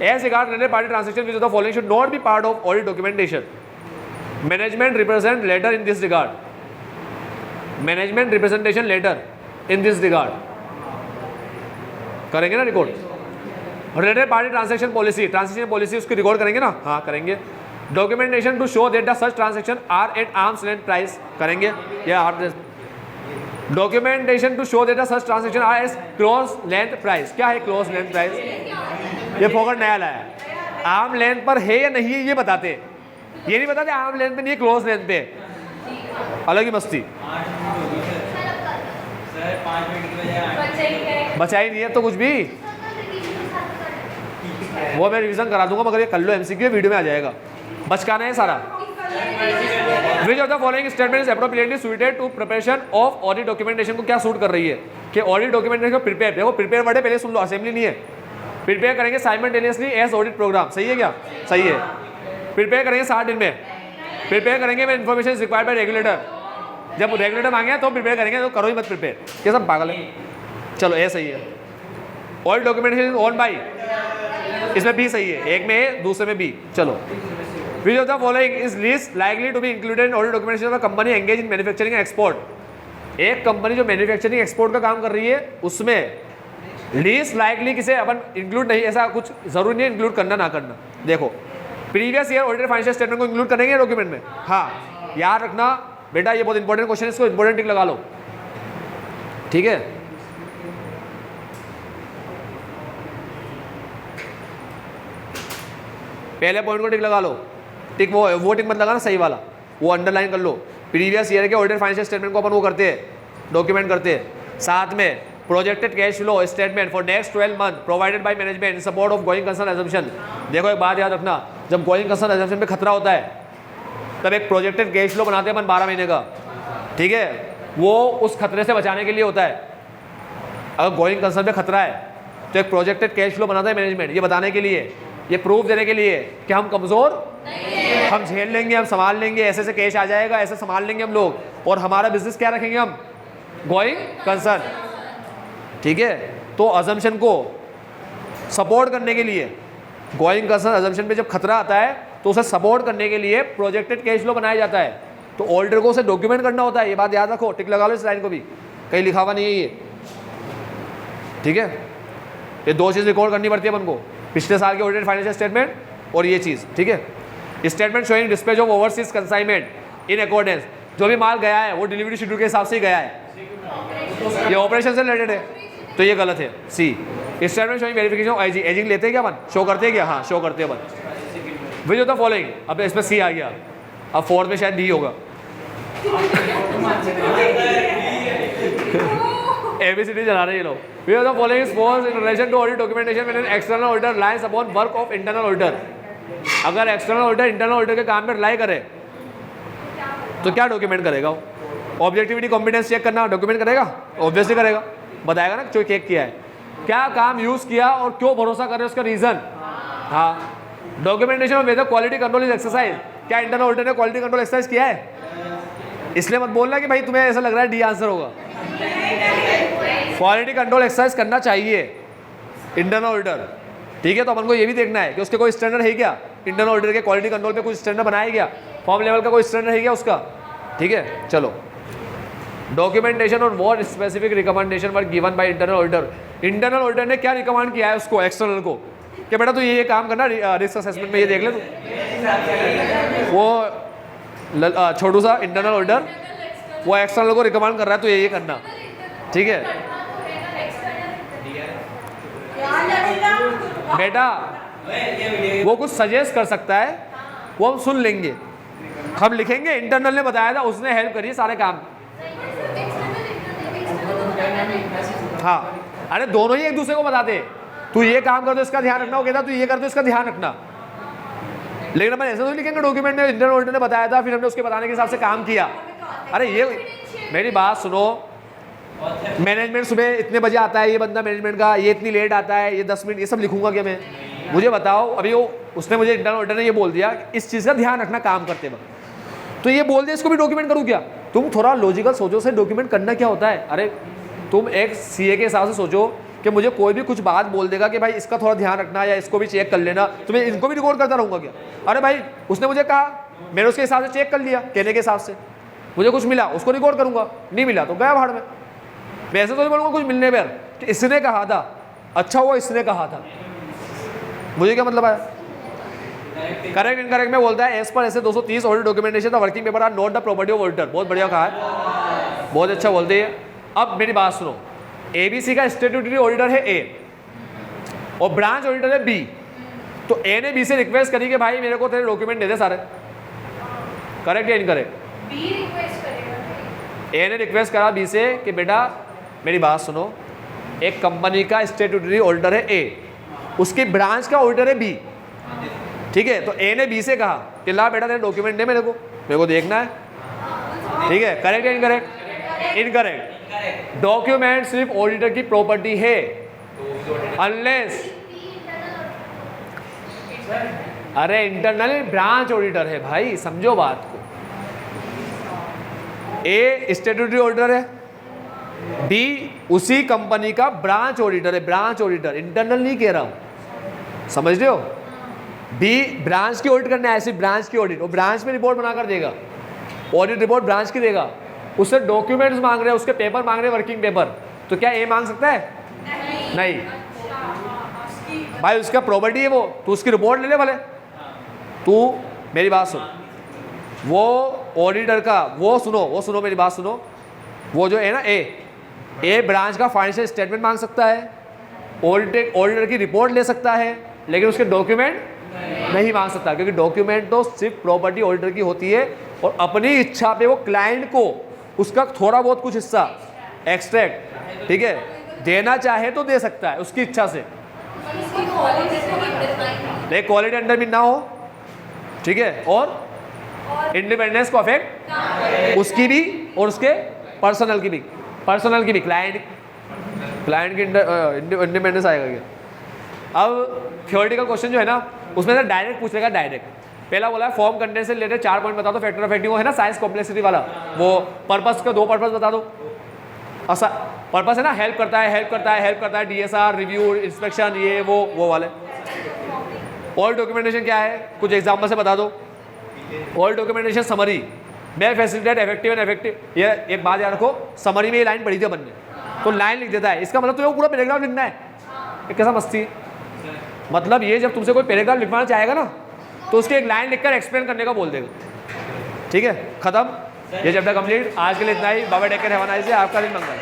[SPEAKER 1] As regard related party transaction which of the following should not be part of audit documentation. Management represent letter in this regard, management representation letter in this regard करेंगे ना record. Related party transaction policy उसकी record करेंगे ना, हाँ करेंगे। Documentation to show that the such transaction are at arm's length price, करेंगे या documentation to show that the such transaction are at close length price, क्या है क्लोज लेंथ प्राइस? ये फोकट नया लाया है, आर्म लेंथ पर है या नहीं है ये बताते, ये नहीं बताते आर्म लेंथ पे नहीं है क्लोज लेंथ पे, अलग ही मस्ती। बचा ही नहीं है तो कुछ भी, वो मैं रिवीजन करा दूंगा, मगर ये कर लो MCQ वीडियो में आ जाएगा, बचकाना है सारा। Which of the following statement is appropriately suited to preparation of audit documentation, को क्या सूट कर रही है कि ऑडिट डॉक्यूमेंटेशन को प्रिपेयर, देखो प्रिपेयर वर्ड है पहले सुन लो, असेंबली नहीं है। प्रिपेयर करेंगे साइमल्टेनियसली एज ऑडिट प्रोग्राम, सही है क्या? सही है। प्रिपेयर करेंगे 60 दिन में, प्रिपेयर करेंगे में information is required by regulator, जब रेगुलेटर मांगे तो प्रिपेयर करेंगे, तो करो ही मत प्रिपेयर, ये सब पागल है। चलो ए सही है। ऑडिट डॉक्यूमेंटेशन ओन बाई, इसमें बी सही है, एक में ए दूसरे में बी। चलो which of the following is least likely to be included in audit documentation of company engage in manufacturing and export. एक कंपनी जो मैन्युफैक्चरिंग एक्सपोर्ट का काम कर रही है उसमें लीस्ट लाइकली किसे अपन इंक्लूड नहीं, ऐसा कुछ जरूरी नहीं इंक्लूड करना ना करना। देखो previous year audited financial statement को इंक्लूड करेंगे डॉक्यूमेंट में, हाँ याद रखना बेटा, ये बहुत इंपॉर्टेंट क्वेश्चन है, इसको इंपॉर्टेंट टिक लगा लो, ठीक है। पहले पॉइंट को टिक लगा लो, टिक वो टिक मत लगाना, सही वाला वो अंडरलाइन कर लो। प्रीवियस ईयर के ऑडिटेड फाइनेंशियल स्टेटमेंट को अपन वो करते हैं, डॉक्यूमेंट करते हैं। साथ में projected cash flow statement for next 12 month provided by management in support of going concern assumption. देखो एक बात याद रखना, जब गोइंग कंसर्न अजम्पशन पे खतरा होता है तब एक प्रोजेक्टेड कैश फ्लो बनाते हैं अपन 12 महीने का, ठीक है, वो उस खतरे से बचाने के लिए होता है। अगर गोइंग कंसर्न पे खतरा है तो एक प्रोजेक्टेड कैश फ्लो बनाता है मैनेजमेंट, ये बताने के लिए, ये प्रूफ देने के लिए कि हम कमज़ोर, हम झेल लेंगे, हम संभाल लेंगे, ऐसे से कैश आ जाएगा, ऐसे संभाल लेंगे हम लोग, और हमारा बिजनेस क्या रखेंगे हम, गोइंग कंसर्न, ठीक है। तो अजम्पशन को सपोर्ट करने के लिए, गोइंग कंसर्न अजम्पशन पे जब खतरा आता है तो उसे सपोर्ट करने के लिए प्रोजेक्टेड कैश फ्लो बनाया जाता है, तो ऑडिटर को उसे डॉक्यूमेंट करना होता है, ये बात याद रखो, टिक लगा लो इस लाइन को भी, कहीं लिखा हुआ नहीं है ये, ठीक है। ये दो चीज़ रिकॉर्ड करनी पड़ती है अपन को, पिछले साल के ऑडिटेड फाइनेंशियल स्टेटमेंट और ये चीज़, ठीक है। Statement showing dispatch of overseas consignment in accordance, जो भी माल गया है वो डिलीवरी शेड्यूल के हिसाब से ही गया है, ये ऑपरेशन से रिलेटेड है, तो ये गलत है। C statement showing verification of IG, ageing लेते हैं क्या अपन, शो करते हैं क्या, हाँ शो करते हैं अपन। विच ऑफ द फॉलोइंग, अब इसमें सी आ गया, अब फोर्थ में शायद डी होगा। ABCD चला रहे ये लोग। Which of the following is false in relation to audit documentation when an external auditor relies upon work of internal auditor? अगर एक्सटर्नल ऑडिटर इंटरनल ऑडिटर के काम में रिलाई करे तो क्या डॉक्यूमेंट करेगा वो? ऑब्जेक्टिविटी कॉम्पिटेंस चेक करना डॉक्यूमेंट करेगा, ऑब्वियसली करेगा, बताएगा ना जो चेक किया है। क्या काम यूज किया और क्यों भरोसा कर रहे हो उसका रीजन। हाँ, documentation of whether quality control is exercise. क्या इंटरनल ऑडिटर ने क्वालिटी कंट्रोल एक्सरसाइज किया है? इसलिए मत बोलना कि भाई तुम्हें ऐसा लग रहा है डी आंसर होगा। क्वालिटी कंट्रोल एक्सरसाइज करना चाहिए इंटरनल ऑडिटर, ठीक है। तो अपन को ये भी देखना है कि उसके कोई स्टैंडर्ड है क्या, इंटरनल ऑडिटर के क्वालिटी कंट्रोल पे कुछ स्टैंडर्ड बनाया गया, फॉर्म लेवल का कोई स्टैंडर्ड है क्या उसका, ठीक है। चलो, डॉक्यूमेंटेशन और what specific recommendation were given by internal auditor. Internal auditor ने क्या रिकमेंड किया है उसको, एक्सटर्नल को, कि बेटा तू ये काम करना, रिस्क असेसमेंट में ये देख ले तू। वो छोटू सा इंटरनल ऑडिटर वो एक्सटर्नल को रिकमेंड कर रहा है तो ये करना, ठीक है बेटा। वो कुछ सजेस्ट कर सकता है, वो हम सुन लेंगे, हम लिखेंगे इंटरनल ने बताया था, उसने हेल्प करी सारे काम। हाँ, अरे दोनों ही एक दूसरे को बताते, तू ये काम कर दो इसका ध्यान रखना, वो कहता तू ये कर दो इसका ध्यान रखना। लेकिन अपन ऐसा तो लिखेंगे डॉक्यूमेंट में इंटरनल ऑडिटर ने बताया था, फिर हमने उसके बताने के हिसाब से काम किया। अरे ये मेरी बात सुनो, मैनेजमेंट सुबह इतने बजे आता है, ये बंदा मैनेजमेंट का, ये इतनी लेट आता है, ये 10 मिनट, ये सब लिखूंगा क्या मैं? मुझे बताओ, अभी वो उसने मुझे इंटरनल ऑडिटर ने ये बोल दिया इस चीज़ का ध्यान रखना काम करते वक्त, तो ये बोल दिया इसको भी डॉक्यूमेंट करूँ क्या? तुम थोड़ा लॉजिकल सोचो से डॉक्यूमेंट करना क्या होता है। अरे तुम एक सीए के हिसाब से सोचो कि मुझे कोई भी कुछ बात बोल देगा कि भाई इसका थोड़ा ध्यान रखना या इसको भी चेक कर लेना, तो मैं इनको भी रिकॉर्ड करता रहूँगा क्या? अरे भाई उसने मुझे कहा, मैंने उसके हिसाब से चेक कर लिया, कहने के हिसाब से मुझे कुछ मिला उसको रिकॉर्ड करूँगा, नहीं मिला तो गया भाड़ में। मैं ऐसे तो नहीं बोलूँगा कुछ मिलने पर कि इसने कहा था, अच्छा हुआ इसने कहा था, मुझे क्या मतलब है? करेक्ट इनकरेक्ट में बोलता है एज पर ऐसे 230 audit documentation the working paper are not the property of auditor. बहुत बढ़िया कहा है, बहुत अच्छा बोलते हैं। अब मेरी बात सुनो, एबीसी का स्टैट्यूटरी ऑडिटर है ए और ब्रांच ऑडिटर है बी, तो ए ने बी से रिक्वेस्ट करी कि भाई मेरे को तेरे डॉक्यूमेंट दे दे सारे, करेक्ट या इनकरेक्ट?
[SPEAKER 2] बी रिक्वेस्ट करेगा,
[SPEAKER 1] ए ने रिक्वेस्ट करा बी से कि बेटा मेरी बात सुनो, एक कंपनी का स्टैट्यूटरी ऑडिटर है ए, उसकी ब्रांच का ऑडिटर है बी, ठीक है। तो ए ने बी से कहा कि ला बेटा तेरे डॉक्यूमेंट दे मेरे को देखना है, ठीक है। करेक्ट या इनकरेक्ट? इनकरेक्ट। डॉक्यूमेंट सिर्फ ऑडिटर की प्रॉपर्टी है अनलेस, अरे इंटरनल ब्रांच ऑडिटर है भाई, समझो बात को। ए स्टैट्यूटरी ऑडिटर है, बी उसी कंपनी का ब्रांच ऑडिटर है, ब्रांच ऑडिटर, इंटरनल नहीं कह रहा हूं, समझ रहे हो? बी ब्रांच की ऑडिट करना है, ऐसी ब्रांच की ऑडिट, और ब्रांच में रिपोर्ट बनाकर देगा, ऑडिट रिपोर्ट ब्रांच की देगा, उससे डॉक्यूमेंट्स मांग रहे हैं, उसके पेपर मांग रहे हैं, वर्किंग पेपर, तो क्या ए मांग सकता है? नहीं भाई, उसका प्रॉपर्टी है वो, तो उसकी रिपोर्ट ले ले भले। तू मेरी बात सुन, वो ऑडिटर का वो सुनो मेरी बात सुनो, वो जो है ना ए ब्रांच का फाइनेंशियल स्टेटमेंट मांग सकता है, ऑडिटर की रिपोर्ट ले सकता है, लेकिन उसके डॉक्यूमेंट नहीं मांग सकता, क्योंकि डॉक्यूमेंट तो सिर्फ प्रॉपर्टी ऑडिटर की होती है, और अपनी इच्छा पे वो क्लाइंट को उसका थोड़ा बहुत कुछ हिस्सा एक्सट्रैक्ट, ठीक है, देना चाहे तो दे सकता है उसकी इच्छा से, लेकिन क्वालिटी अंडर भी ना हो, ठीक है, और इंडिपेंडेंस को अफेक्ट उसकी भी और उसके पर्सनल की भी, क्लाइंट की इंडिपेंडेंस आएगा क्या? अब थ्योरेटिकल क्वेश्चन जो है ना, उसमें से डायरेक्ट पूछ लेगा, डायरेक्ट। पहला बोला है फॉर्म कंटेंट से रिलेटेड 4 पॉइंट बता दो, फैक्टर ऑफ एक्टिंग, वो है ना साइंस कॉम्प्लेक्सिटी वाला, वो पर्पस का 2 पर्पस बता दो। ऐसा पर्पस है ना, हेल्प करता है, डीएसआर, रिव्यू, इंस्पेक्शन, ये वो वाले। ऑल डॉक्यूमेंटेशन क्या है, कुछ एग्जाम्पल से बता दो। ऑल डॉक्यूमेंटेशन समरी मैं फैसिलिटेट इफेक्टिव एंड इफेक्टिव, ये एक बात याद रखो, समरी में ये लाइन पढ़ी थी अपन ने, तो लाइन लिख देता है, इसका मतलब तुम्हें पूरा पैराग्राफ लिखना है। ये कैसा मस्ती है? मतलब ये जब तुमसे कोई पैराग्राफ लिखवाना चाहेगा ना, तो उसकी एक लाइन लिखकर एक्सप्लेन करने का बोल देगा, ठीक है, खत्म। ये चैप्टर कंप्लीट। आज के लिए इतना ही। बाबा take care, have a nice day. आपका दिन मंगल।